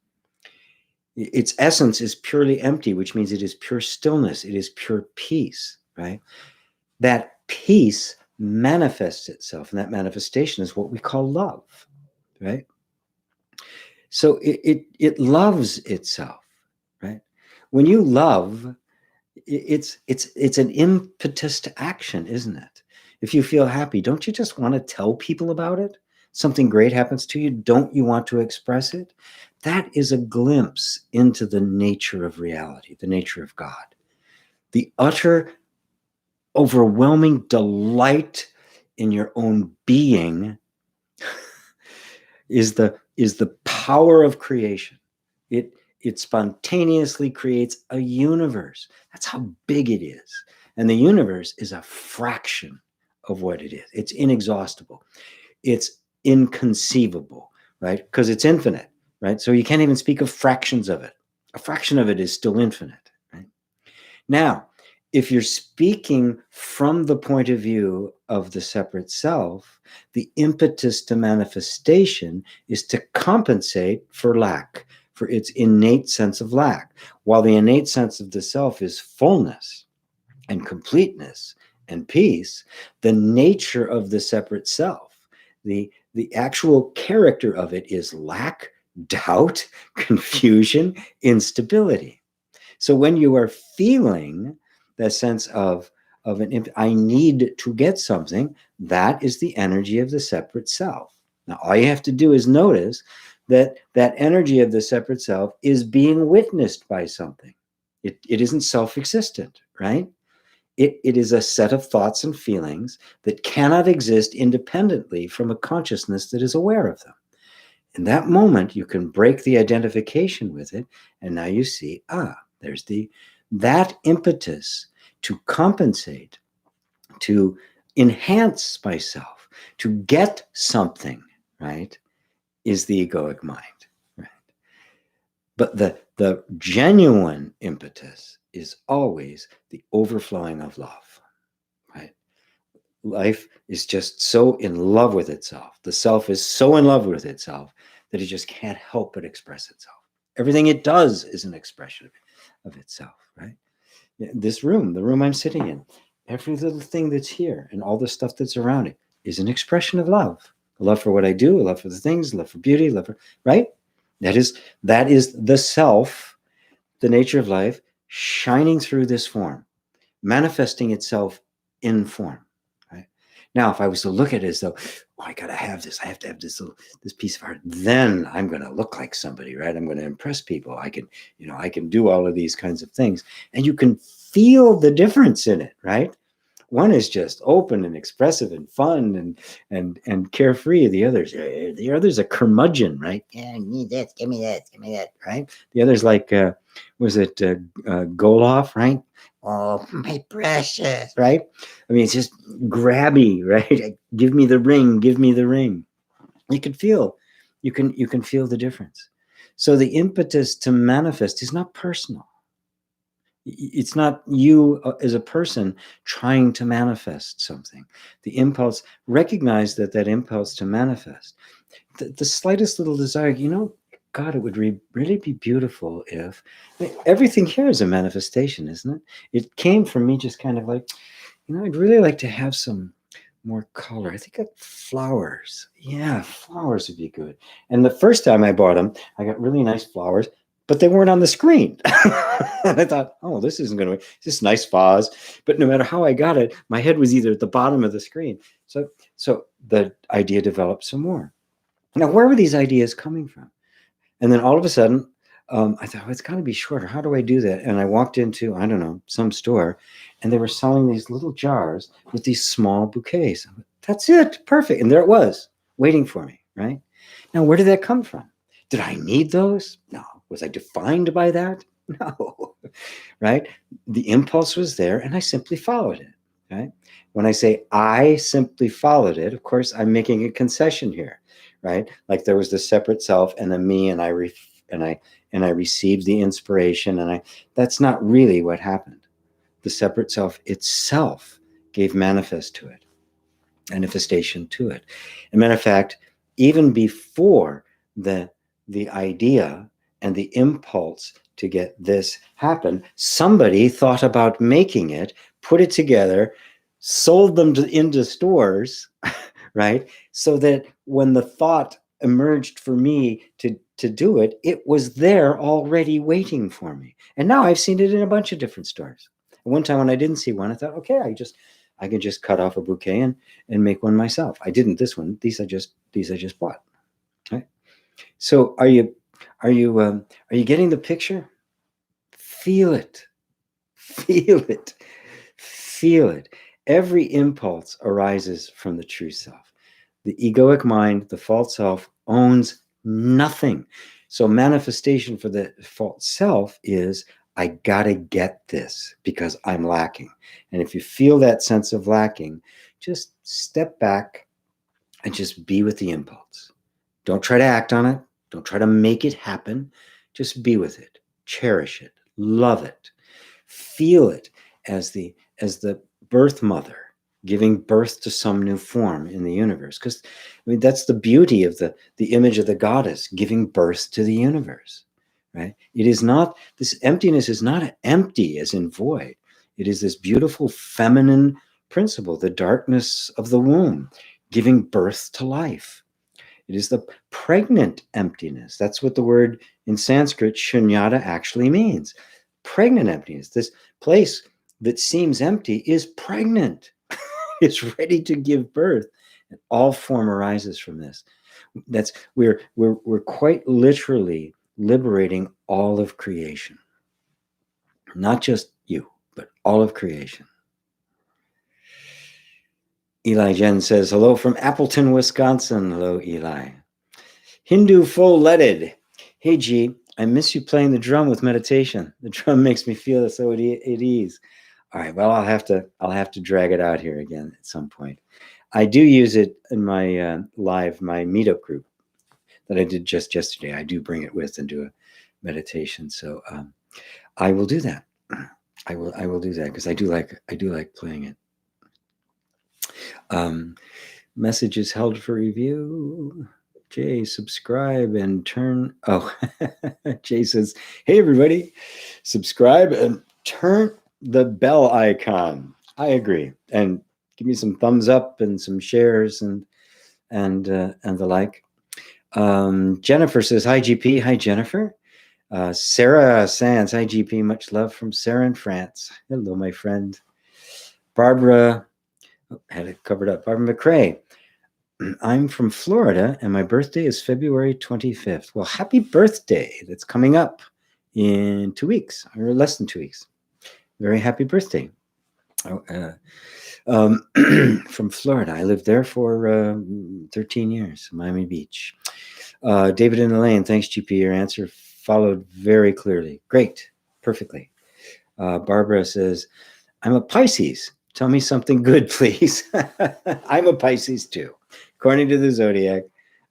Its essence is purely empty, which means it is pure stillness. It is pure peace, right? That peace manifests itself, and that manifestation is what we call love, right? So it loves itself, right? When you love, it's an impetus to action, isn't it? If you feel happy, don't you just want to tell people about it? Something great happens to you, don't you want to express it? That is a glimpse into the nature of reality, the nature of God. The utter, overwhelming delight in your own being is the power of creation. It spontaneously creates a universe. That's how big it is. And the universe is a fraction of what it is. It's inexhaustible. It's inconceivable, right? Because it's infinite, right? So you can't even speak of fractions of it. A fraction of it is still infinite, right? Now, if you're speaking from the point of view of the separate self, the impetus to manifestation is to compensate for lack, for its innate sense of lack, while the innate sense of the self is fullness and completeness and peace. The nature of the separate self, the actual character of it is lack, doubt, confusion, instability. So when you are feeling that sense of I need to get something, that is the energy of the separate self. Now, all you have to do is notice that that energy of the separate self is being witnessed by something. It isn't self-existent, right? It is a set of thoughts and feelings that cannot exist independently from a consciousness that is aware of them. In that moment, you can break the identification with it, and now you see, there's that impetus to compensate, to enhance myself, to get something, right, is the egoic mind, right? But the genuine impetus is always the overflowing of love, right? Life is just so in love with itself. The self is so in love with itself that it just can't help but express itself. Everything it does is an expression of itself, right? This room, the room I'm sitting in, every little thing that's here and all the stuff that's around it is an expression of love. A love for what I do, a love for the things, a love for beauty, love for, right? That is the self, the nature of life, shining through this form, manifesting itself in form. Right? Now, if I was to look at it as though, I gotta have this, I have to have this piece of art, then I'm gonna look like somebody, right? I'm gonna impress people. I can do all of these kinds of things. And you can feel the difference in it, right? One is just open and expressive and fun and carefree. The other's a curmudgeon, right? Yeah, I need this. Give me that, right? The other's like, was it Goloff, right? Oh, my precious, right? I mean, it's just grabby, right? Give me the ring. Give me the ring. You can feel the difference. So the impetus to manifest is not personal. It's not you as a person trying to manifest something. The impulse, recognize that impulse to manifest, the slightest little desire, God, it would really be beautiful if everything here is a manifestation, isn't it? It came from me just kind of like, I'd really like to have some more color. I think flowers. Yeah, flowers would be good. And the first time I bought them, I got really nice flowers, but they weren't on the screen. And I thought, this isn't going to work. It's just nice vase. But no matter how I got it, my head was either at the bottom of the screen. So the idea developed some more. Now, where were these ideas coming from? And then all of a sudden, I thought, it's got to be shorter. How do I do that? And I walked into, I don't know, some store, and they were selling these little jars with these small bouquets. That's it. Perfect. And there it was, waiting for me, right? Now, where did that come from? Did I need those? No. Was I defined by that? No. Right? The impulse was there, and I simply followed it, right? When I say I simply followed it, of course, I'm making a concession here, right? Like there was the separate self and a me, and I received the inspiration, and that's not really what happened. The separate self itself gave manifestation to it. As a matter of fact, even before the idea and the impulse to get this happen, somebody thought about making it, put it together, sold them into stores, right? So that when the thought emerged for me to do it, it was there already waiting for me. And now I've seen it in a bunch of different stores. One time when I didn't see one, I thought, okay, I can just cut off a bouquet and make one myself. I didn't this one. These I just bought. Right? So are you getting the picture? Feel it. Feel it. Feel it. Every impulse arises from the true self. The egoic mind, the false self, owns nothing. So manifestation for the false self is, I gotta get this because I'm lacking. And if you feel that sense of lacking, just step back and just be with the impulse. Don't try to act on it. Don't try to make it happen. Just be with it. Cherish it. Love it. Feel it as the birth mother giving birth to some new form in the universe. Because that's the beauty of the image of the goddess giving birth to the universe. right? It is not, this emptiness is not empty as in void. It is this beautiful feminine principle, the darkness of the womb, giving birth to life. It is the pregnant emptiness. That's what the word in Sanskrit, shunyata, actually means. Pregnant emptiness. This place that seems empty is pregnant. It's ready to give birth. And all form arises from this. That's we're quite literally liberating all of creation. Not just you, but all of creation. Eli Jen says, hello from Appleton, Wisconsin. Hello, Eli. Hindu full-leaded. Hey, G, I miss you playing the drum with meditation. The drum makes me feel so at ease. All right, well, I'll have to drag it out here again at some point. I do use it in my my meetup group that I did just yesterday. I do bring it with and do a meditation. So I will do that. I will do that because I do like playing it. Messages held for review. Jay, subscribe and turn. Oh, Jay says, hey, everybody, subscribe and turn the bell icon. I agree. And give me some thumbs up and some shares and the like. Jennifer says, hi, GP. Hi, Jennifer. Sarah Sands, hi, GP. Much love from Sarah in France. Hello, my friend. Barbara, had it covered up. Barbara McCrae. I'm from Florida and my birthday is February 25th. Well, happy birthday. That's coming up in 2 weeks or less than 2 weeks. Very happy birthday. From Florida. I lived there for 13 years, Miami Beach. David and Elaine, thanks, GP. Your answer followed very clearly. Great. Perfectly. Barbara says, I'm a Pisces. Tell me something good, please. I'm a Pisces too. According to the zodiac,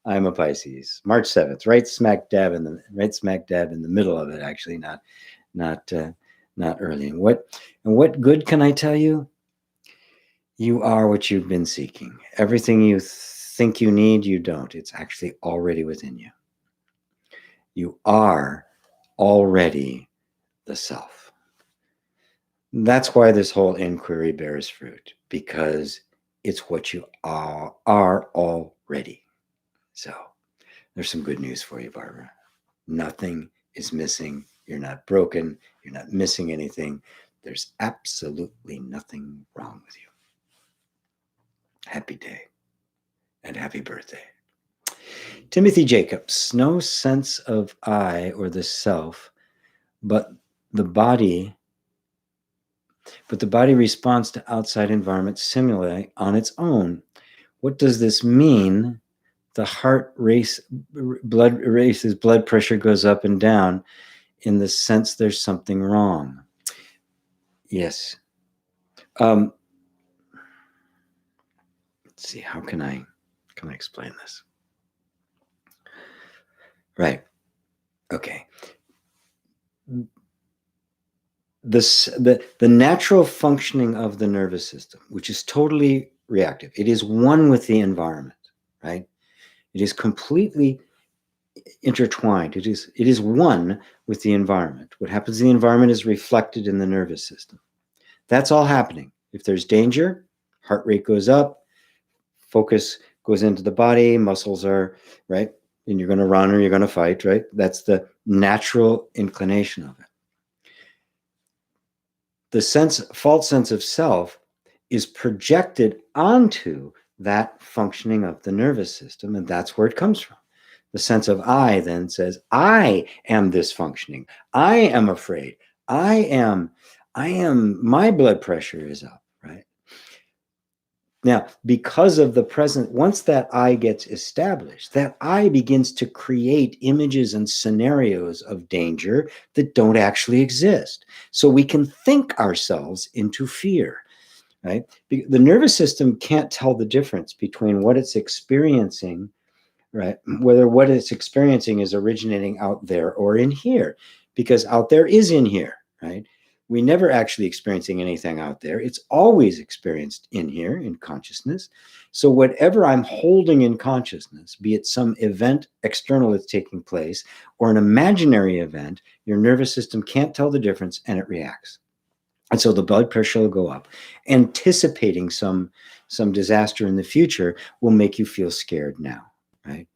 I'm a Pisces. March 7th, right smack dab in the middle of it, actually, not early. And what good can I tell you? You are what you've been seeking. Everything you think you need, you don't. It's actually already within you. You are already the self. That's why this whole inquiry bears fruit, because it's what you are already. So there's some good news for you, Barbara. Nothing is missing. You're not broken. You're not missing anything. There's absolutely nothing wrong with you. Happy day and happy birthday. Timothy Jacobs, no sense of I or the self, but the body responds to outside environment stimuli on its own. What does this mean? The heart blood races, blood pressure goes up and down in the sense there's something wrong. Yes. Let's see, how can I explain this? Right. Okay. The natural functioning of the nervous system, which is totally reactive, it is one with the environment, right? It is completely intertwined. It is one with the environment. What happens in the environment is reflected in the nervous system. That's all happening. If there's danger, heart rate goes up, focus goes into the body, muscles are, right? And you're going to run or you're going to fight, right? That's the natural inclination of it. The false sense of self is projected onto that functioning of the nervous system, and that's where it comes from. The sense of I then says, I am this functioning. I am afraid. My blood pressure is up, right? Now, because of the present, once that I gets established, that I begins to create images and scenarios of danger that don't actually exist. So we can think ourselves into fear, right? The nervous system can't tell the difference between what it's experiencing, right? Whether what it's experiencing is originating out there or in here, because out there is in here, right? We never actually experiencing anything out there. It's always experienced in here in consciousness. So whatever I'm holding in consciousness, be it some event external that's taking place or an imaginary event, your nervous system can't tell the difference and it reacts. And so the blood pressure will go up. Anticipating some disaster in the future will make you feel scared now, right?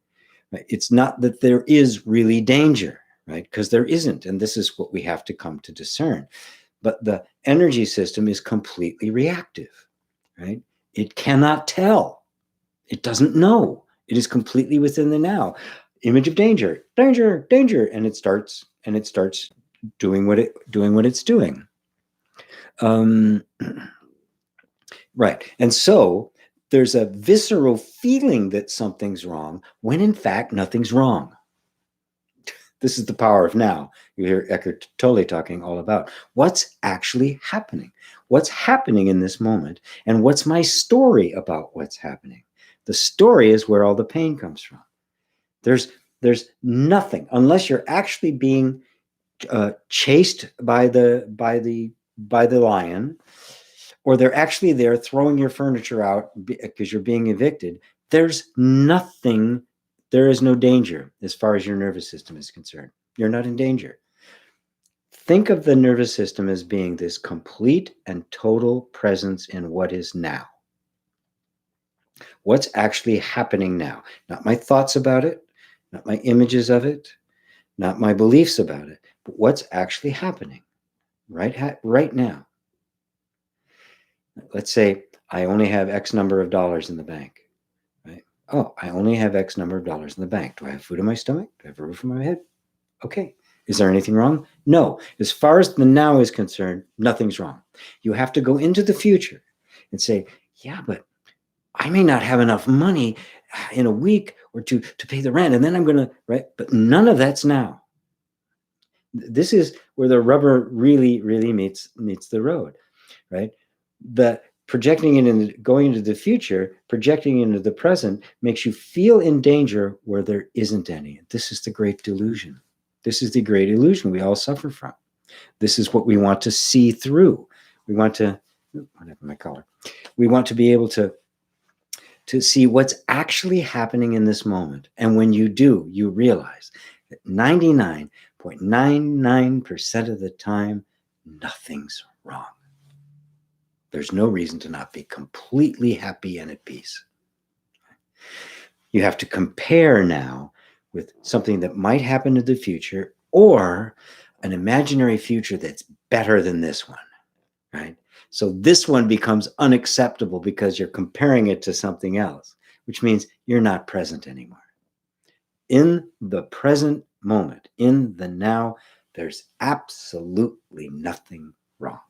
It's not that there is really danger, right? Because there isn't. And this is what we have to come to discern. But the energy system is completely reactive, right? It cannot tell. It doesn't know. It is completely within the now. Image of danger, danger, danger, and it starts doing what it's doing. Right. And so there's a visceral feeling that something's wrong when in fact nothing's wrong. This is the power of now. You hear Eckhart Tolle talking all about what's actually happening. What's happening in this moment, and what's my story about what's happening? The story is where all the pain comes from. There's nothing, unless you're actually being chased by the lion, or they're actually there throwing your furniture out because you're being evicted. There's nothing. There is no danger as far as your nervous system is concerned. You're not in danger. Think of the nervous system as being this complete and total presence in what is now. What's actually happening now? Not my thoughts about it, not my images of it, not my beliefs about it, but what's actually happening right now. Let's say I only have X number of dollars in the bank. Oh, I only have X number of dollars in the bank. Do I have food in my stomach? Do I have a roof over my head? Okay. Is there anything wrong? No. As far as the now is concerned, nothing's wrong. You have to go into the future and say, yeah, but I may not have enough money in a week or two to pay the rent. And then I'm going to, right? But none of that's now. This is where the rubber really, really meets the road, right? The projecting it and going into the future, projecting into the present makes you feel in danger where there isn't any. This is the great delusion. This is the great illusion we all suffer from. This is what we want to see through. We want to, whatever my color, we want to be able to see what's actually happening in this moment. And when you do, you realize that 99.99% of the time, nothing's wrong. There's no reason to not be completely happy and at peace. You have to compare now with something that might happen in the future or an imaginary future that's better than this one, right? So this one becomes unacceptable because you're comparing it to something else, which means you're not present anymore. In the present moment, in the now, there's absolutely nothing wrong.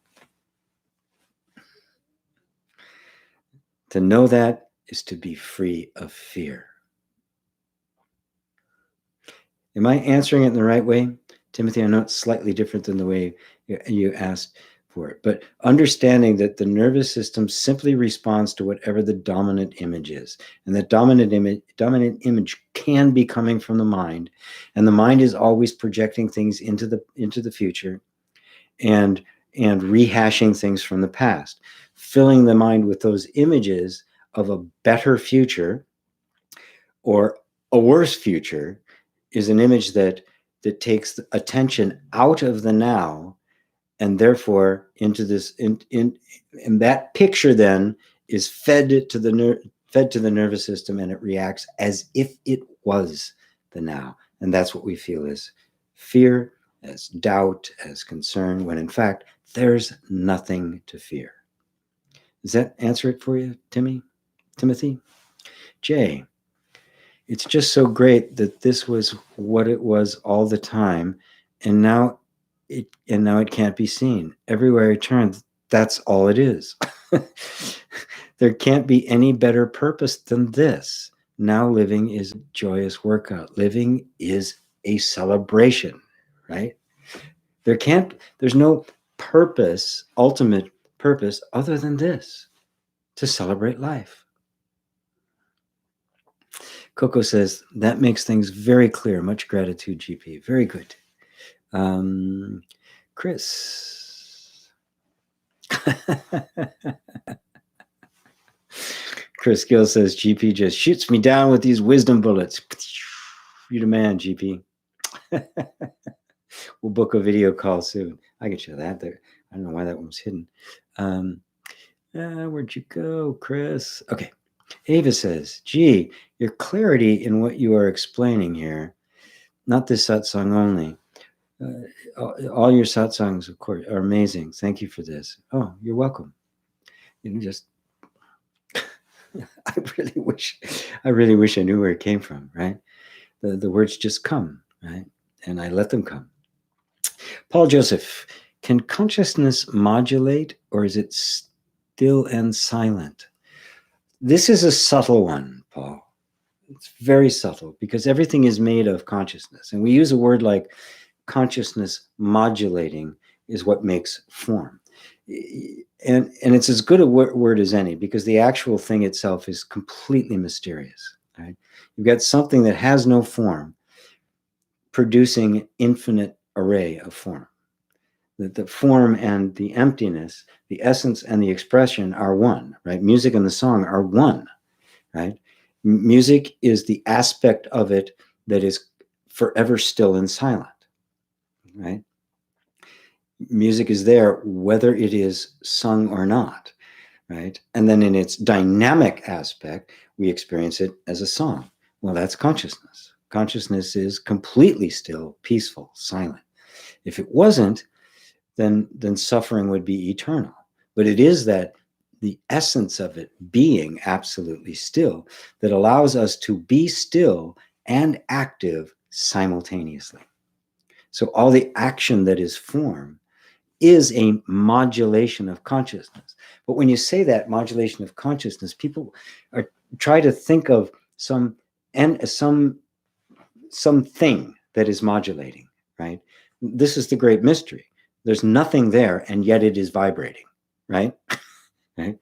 To know that is to be free of fear. Am I answering it in the right way? Timothy, I know it's slightly different than the way you asked for it, but understanding that the nervous system simply responds to whatever the dominant image is. And that dominant image can be coming from the mind. And the mind is always projecting things into the future and rehashing things from the past, filling the mind with those images of a better future or a worse future is an image that takes attention out of the now and therefore into this and that picture then is fed to the nervous system, and it reacts as if it was the now. And that's what we feel as fear, as doubt, as concern, when in fact there's nothing to fear. Does that answer it for you, Timothy? Jay, it's just so great that this was what it was all the time, and now it can't be seen. Everywhere I turn, that's all it is. There can't be any better purpose than this. Now living is a joyous workout. Living is a celebration, right? There's no purpose, ultimate purpose, other than this, to celebrate life. Coco says, that makes things very clear. Much gratitude, GP. Very good. Chris, Chris Gill says, GP just shoots me down with these wisdom bullets. You're the man, GP. We'll book a video call soon. I can show that there. I don't know why that one was hidden. Where'd you go, Chris? Okay. Ava says, gee, your clarity in what you are explaining here, not this satsang only. All your satsangs, of course, are amazing. Thank you for this. Oh, you're welcome. You know, just I really wish I knew where it came from, right? The words just come, right? And I let them come. Paul Joseph, can consciousness modulate, or is it still and silent? This is a subtle one, Paul. It's very subtle because everything is made of consciousness. And we use a word like consciousness modulating is what makes form. And it's as good a word as any because the actual thing itself is completely mysterious. Right? You've got something that has no form producing an infinite array of form. The form and the emptiness, the essence and the expression are one, right? Music and the song are one, right? Music is the aspect of it that is forever still and silent, right? Music is there whether it is sung or not, right? And then in its dynamic aspect, we experience it as a song. Well, that's consciousness. Consciousness is completely still, peaceful, silent. If it wasn't, then suffering would be eternal. But it is that the essence of it being absolutely still that allows us to be still and active simultaneously. So all the action that is form is a modulation of consciousness. But when you say that modulation of consciousness, people are try to think of some thing that is modulating, right? This is the great mystery. There's nothing there, and yet it is vibrating, right? Right?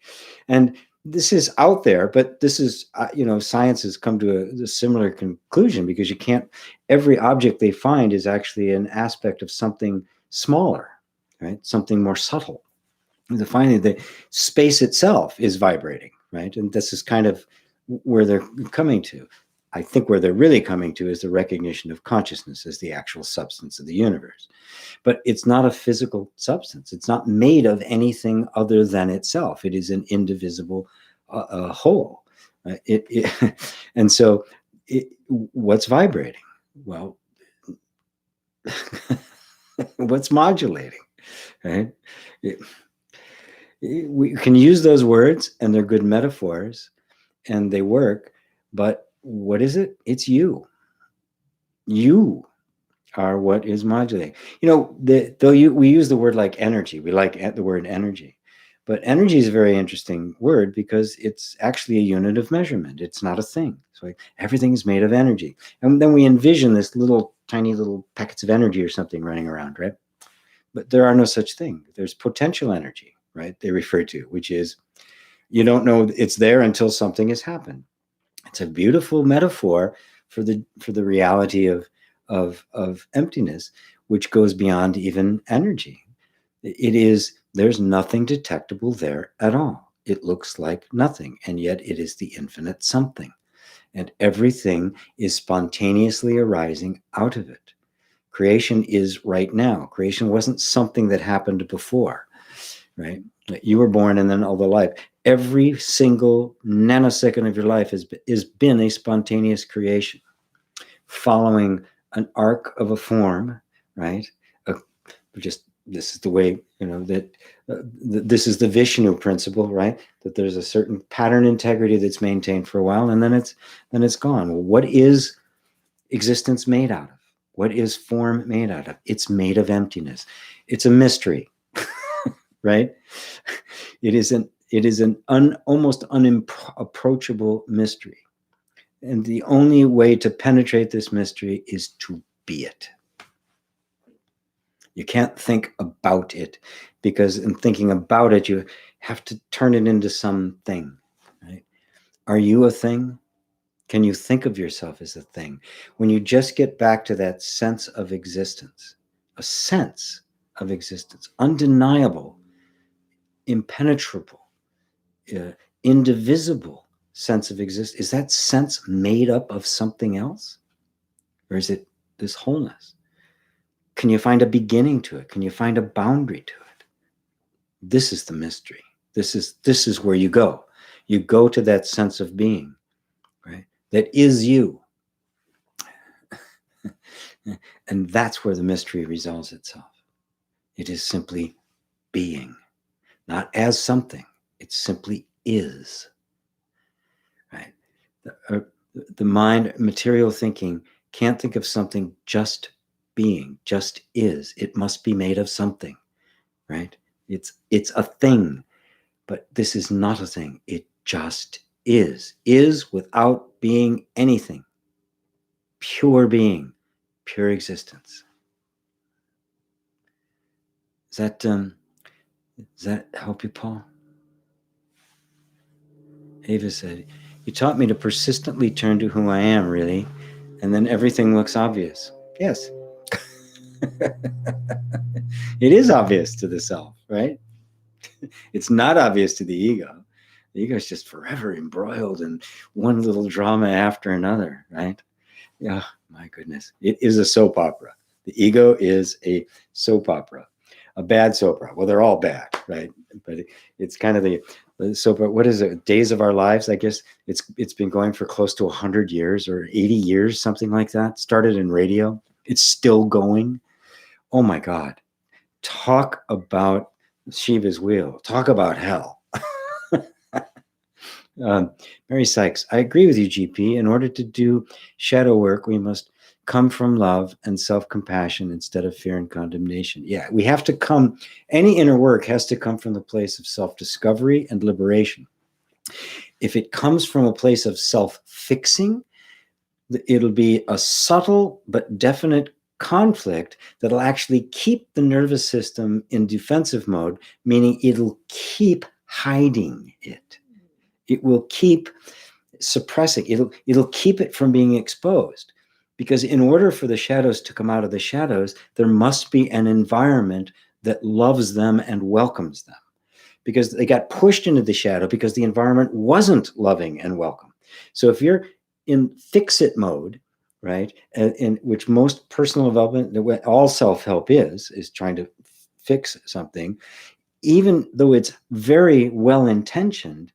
And this is out there, but this is, science has come to a similar conclusion because you can't, every object they find is actually an aspect of something smaller, right? Something more subtle. And finally, the space itself is vibrating, right? And this is kind of where they're coming to. I think where they're really coming to is the recognition of consciousness as the actual substance of the universe. But it's not a physical substance. It's not made of anything other than itself. It is an indivisible whole. And so what's vibrating? Well, what's modulating, right? We can use those words and they're good metaphors and they work, but what is it? It's you. You are what is modulating. We use the word like energy. We like the word energy, but energy is a very interesting word because it's actually a unit of measurement. It's not a thing. So everything is made of energy. And then we envision this tiny little packets of energy or something running around, right? But there are no such thing. There's potential energy, right? They refer to, which is, you don't know it's there until something has happened. It's a beautiful metaphor for the reality of emptiness, which goes beyond even energy. There's nothing detectable there at all. It looks like nothing, and yet it is the infinite something. And everything is spontaneously arising out of it. Creation is right now. Creation wasn't something that happened before, right? You were born and then all the life. Every single nanosecond of your life has been a spontaneous creation, following an arc of a form, right? This is the way, this is the Vishnu principle, right? That there's a certain pattern integrity that's maintained for a while, and then it's gone. Well, what is existence made out of? What is form made out of? It's made of emptiness. It's a mystery, right? It is an almost unapproachable mystery. And the only way to penetrate this mystery is to be it. You can't think about it because in thinking about it, you have to turn it into something, right? Are you a thing? Can you think of yourself as a thing? When you just get back to that sense of existence, a sense of existence, undeniable, impenetrable, indivisible sense of existence, is that sense made up of something else? Or is it this wholeness? Can you find a beginning to it? Can you find a boundary to it? This is the mystery. This is where you go. You go to that sense of being, right? That is you. And that's where the mystery resolves itself. It is simply being, not as something. It simply is, right? The mind, material thinking, can't think of something just being, just is. It must be made of something, right? It's a thing, but this is not a thing. It just is without being anything. Pure being, pure existence. Does that help you, Paul? Ava said, you taught me to persistently turn to who I am, really, and then everything looks obvious. Yes. It is obvious to the self, right? It's not obvious to the ego. The ego is just forever embroiled in one little drama after another, right? Yeah, my goodness. It is a soap opera. The ego is a soap opera, a bad soap opera. Well, they're all bad, right? But it's kind of the soap opera. What is it? Days of Our Lives, I guess. It's been going for close to 100 years or 80 years, something like that. Started in radio. It's still going. Oh my God. Talk about Shiva's wheel. Talk about hell. Mary Sykes, I agree with you, GP. In order to do shadow work, we must come from love and self-compassion instead of fear and condemnation. Yeah, we have to come, any inner work has to come from the place of self-discovery and liberation. If it comes from a place of self-fixing, it'll be a subtle but definite conflict that'll actually keep the nervous system in defensive mode, meaning it'll keep hiding it. It will keep suppressing. It'll keep it from being exposed. Because in order for the shadows to come out of the shadows, there must be an environment that loves them and welcomes them. Because they got pushed into the shadow because the environment wasn't loving and welcome. So if you're in fix-it mode, right, in which most personal development, all self-help is trying to fix something, even though it's very well-intentioned,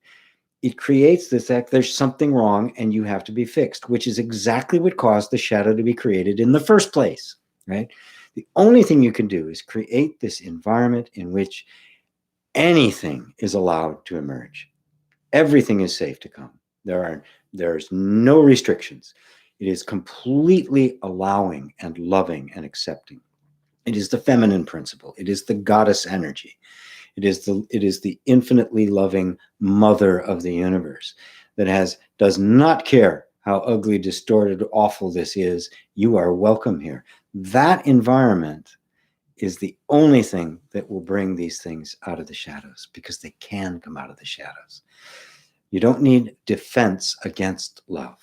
it creates this act, there's something wrong and you have to be fixed, which is exactly what caused the shadow to be created in the first place, right? The only thing you can do is create this environment in which anything is allowed to emerge. Everything is safe to come. There's no restrictions. It is completely allowing and loving and accepting. It is the feminine principle. It is the goddess energy. It is the infinitely loving mother of the universe that does not care how ugly, distorted, awful this is. You are welcome here. That environment is the only thing that will bring these things out of the shadows, because they can come out of the shadows. You don't need defense against love.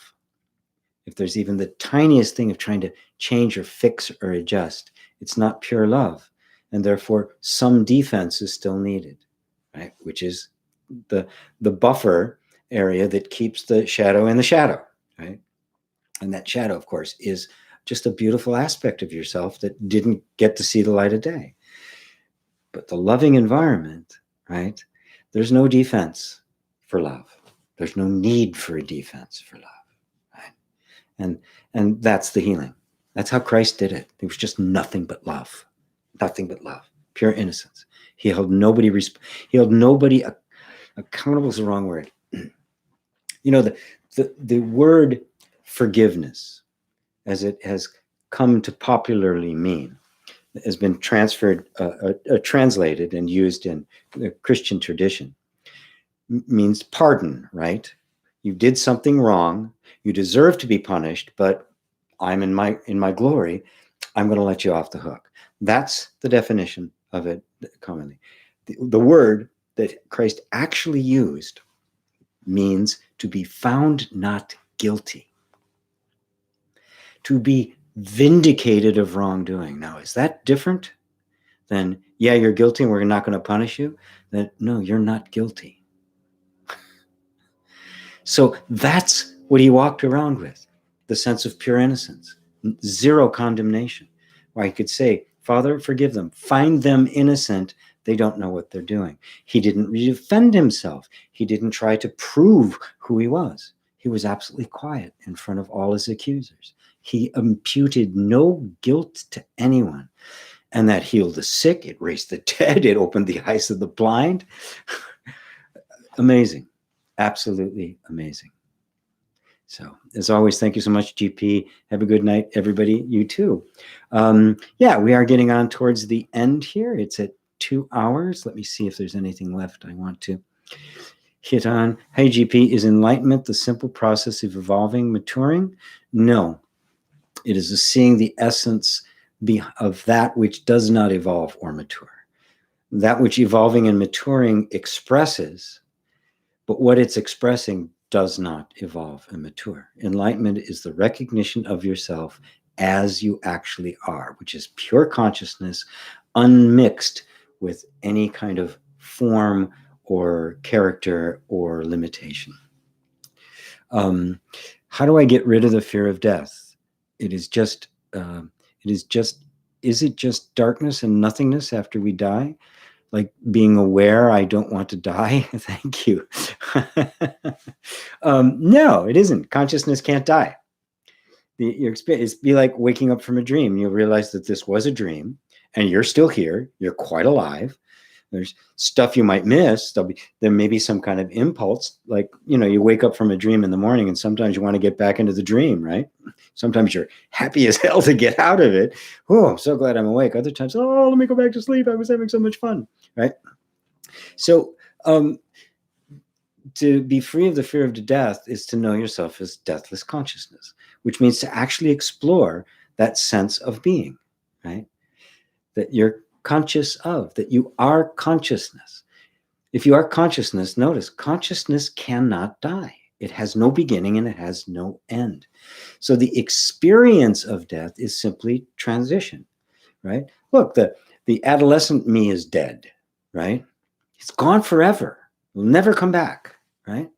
If there's even the tiniest thing of trying to change or fix or adjust, it's not pure love. And therefore, some defense is still needed, right? Which is the buffer area that keeps the shadow in the shadow, right? And that shadow, of course, is just a beautiful aspect of yourself that didn't get to see the light of day. But the loving environment, right? There's no defense for love. There's no need for a defense for love, right? And that's the healing. That's how Christ did it. It was just nothing but love. Nothing but love, pure innocence. He held nobody accountable is the wrong word. You know, the word forgiveness, as it has come to popularly mean, has been translated and used in the Christian tradition, means pardon, right? You did something wrong. You deserve to be punished, but I'm in my glory. I'm going to let you off the hook. That's the definition of it commonly. The word that Christ actually used means to be found not guilty, to be vindicated of wrongdoing. Now, is that different then yeah, you're guilty and we're not going to punish you, then no, you're not guilty. So that's what he walked around with, the sense of pure innocence, zero condemnation, where he could say, Father, forgive them, find them innocent, they don't know what they're doing. He didn't defend himself. He didn't try to prove who he was. He was absolutely quiet in front of all his accusers. He imputed no guilt to anyone. And that healed the sick, it raised the dead, it opened the eyes of the blind. Amazing. Absolutely amazing. So, as always, thank you so much, GP. Have a good night, everybody. You too. Yeah, we are getting on towards the end here. It's at 2 hours. Let me see if there's anything left I want to hit on. Hey, GP, is enlightenment the simple process of evolving, maturing? No. It is a seeing the essence of that which does not evolve or mature. That which evolving and maturing expresses, but what it's expressing does not evolve and mature. Enlightenment is the recognition of yourself as you actually are, which is pure consciousness, unmixed with any kind of form or character or limitation. How do I get rid of the fear of death? Is it just darkness and nothingness after we die? Like being aware I don't want to die? Thank you. No, it isn't. Consciousness can't die. Your experience be like waking up from a dream. You'll realize that this was a dream and you're still here. You're quite alive. There's stuff you might miss. There may be some kind of impulse, like, you wake up from a dream in the morning and sometimes you want to get back into the dream, right? Sometimes you're happy as hell to get out of it. Oh, I'm so glad I'm awake. Other times, oh, let me go back to sleep. I was having so much fun, right? So to be free of the fear of death is to know yourself as deathless consciousness, which means to actually explore that sense of being, right? That you're conscious of, that you are consciousness. If you are consciousness, notice consciousness cannot die. It has no beginning and it has no end. So the experience of death is simply transition, right? Look, the adolescent me is dead, right? It's gone forever. Will never come back, right?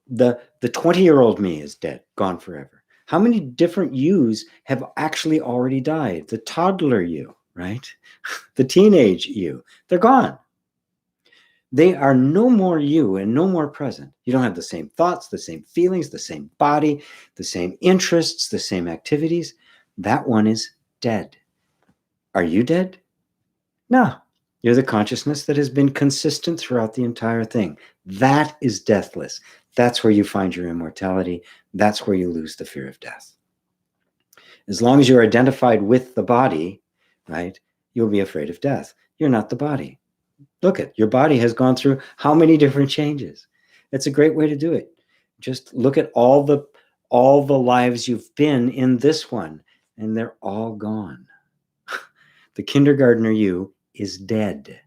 The 20-year-old me is dead, gone forever. How many different yous have actually already died? The toddler you, right? The teenage you, they're gone. They are no more you and no more present. You don't have the same thoughts, the same feelings, the same body, the same interests, the same activities. That one is dead. Are you dead? No. You're the consciousness that has been consistent throughout the entire thing. That is deathless. That's where you find your immortality. That's where you lose the fear of death. As long as you're identified with the body, right, you'll be afraid of death. You're not the body. Look at your body has gone through how many different changes. It's a great way to do it. Just look at all the lives you've been in this one, and they're all gone. The kindergartner you is dead.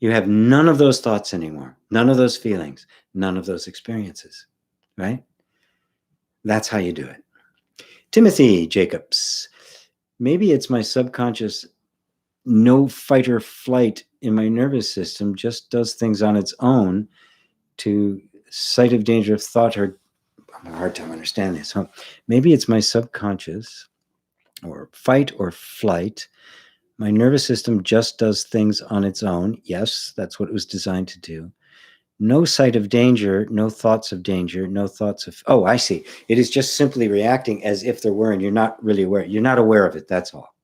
You have none of those thoughts anymore, none of those feelings, none of those experiences, right? That's how you do it. Timothy Jacobs, maybe it's my subconscious no fight or flight in my nervous system just does things on its own to sight of danger of thought or I have a hard time understanding this. So maybe it's my subconscious or fight or flight. My nervous system just does things on its own. Yes, that's what it was designed to do. No sight of danger, no thoughts of danger, no thoughts of, oh, I see. It is just simply reacting as if there were, and you're not really aware. You're not aware of it, that's all.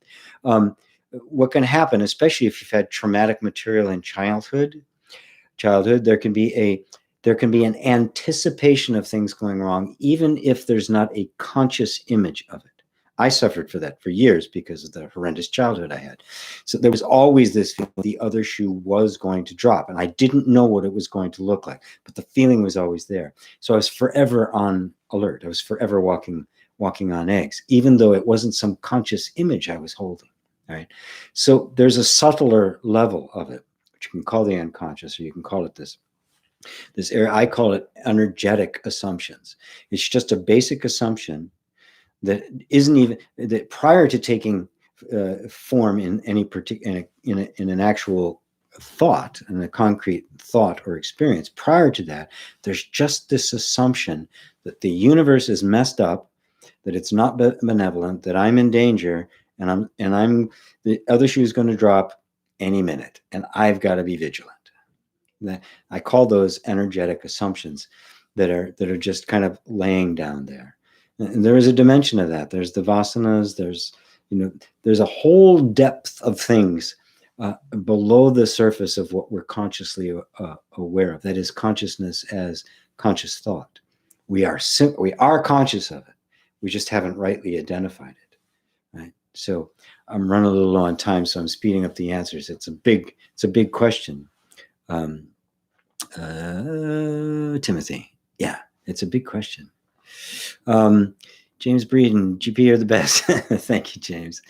What can happen, especially if you've had traumatic material in childhood, there can be an anticipation of things going wrong, even if there's not a conscious image of it. I suffered for that for years because of the horrendous childhood I had. So there was always this feeling the other shoe was going to drop, and I didn't know what it was going to look like, but the feeling was always there. So I was forever on alert. I was forever walking on eggs, even though it wasn't some conscious image I was holding. All right. So there's a subtler level of it, which you can call the unconscious, or you can call it this area. I call it energetic assumptions. It's just a basic assumption that isn't even that prior to taking form in any particular in an actual thought, in a concrete thought or experience. Prior to that, there's just this assumption that the universe is messed up, that it's not benevolent, that I'm in danger, and I'm the other shoe is going to drop any minute, and I've got to be vigilant. I call those energetic assumptions that are just kind of laying down there. And there is a dimension of that. There's the vasanas. There's a whole depth of things below the surface of what we're consciously aware of. That is consciousness as conscious thought. We are conscious of it. We just haven't rightly identified it, right? So I'm running a little low on time, so I'm speeding up the answers. It's a big question. Timothy, yeah, it's a big question. James Breeden, GP, you're the best. Thank you, James.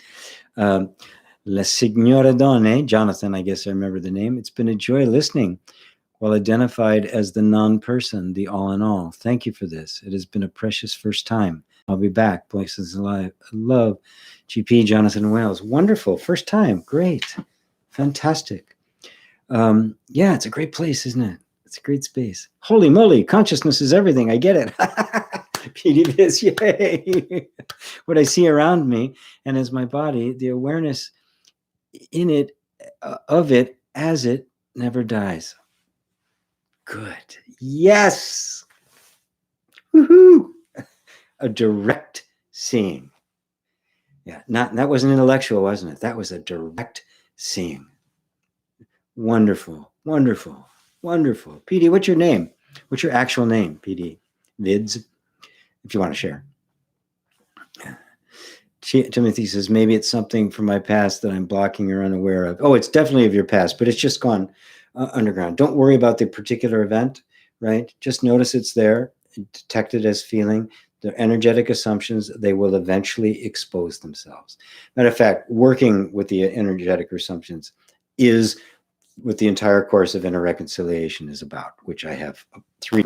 La Signora Donne, Jonathan, I guess I remember the name. It's been a joy listening while identified as the non-person, the all in all. Thank you for this. It has been a precious first time. I'll be back. Blessings alive. Love, GP, Jonathan Wales. Wonderful. First time. Great. Fantastic. Yeah, it's a great place, isn't it? It's a great space. Holy moly, consciousness is everything. I get it. PD Biz, yay. What I see around me and as my body, the awareness in it, of it, as it never dies. Good. Yes. Woohoo. A direct seeing. Yeah, that wasn't intellectual, wasn't it? That was a direct seeing. Wonderful, wonderful, wonderful. PD, what's your name? What's your actual name, PD? Vids, if you want to share. Timothy says, maybe it's something from my past that I'm blocking or unaware of. Oh, it's definitely of your past, but it's just gone underground. Don't worry about the particular event, right? Just notice it's there, detect it as feeling. They're energetic assumptions. They will eventually expose themselves. Matter of fact, working with the energetic assumptions is what the entire course of inner reconciliation is about, which I have 3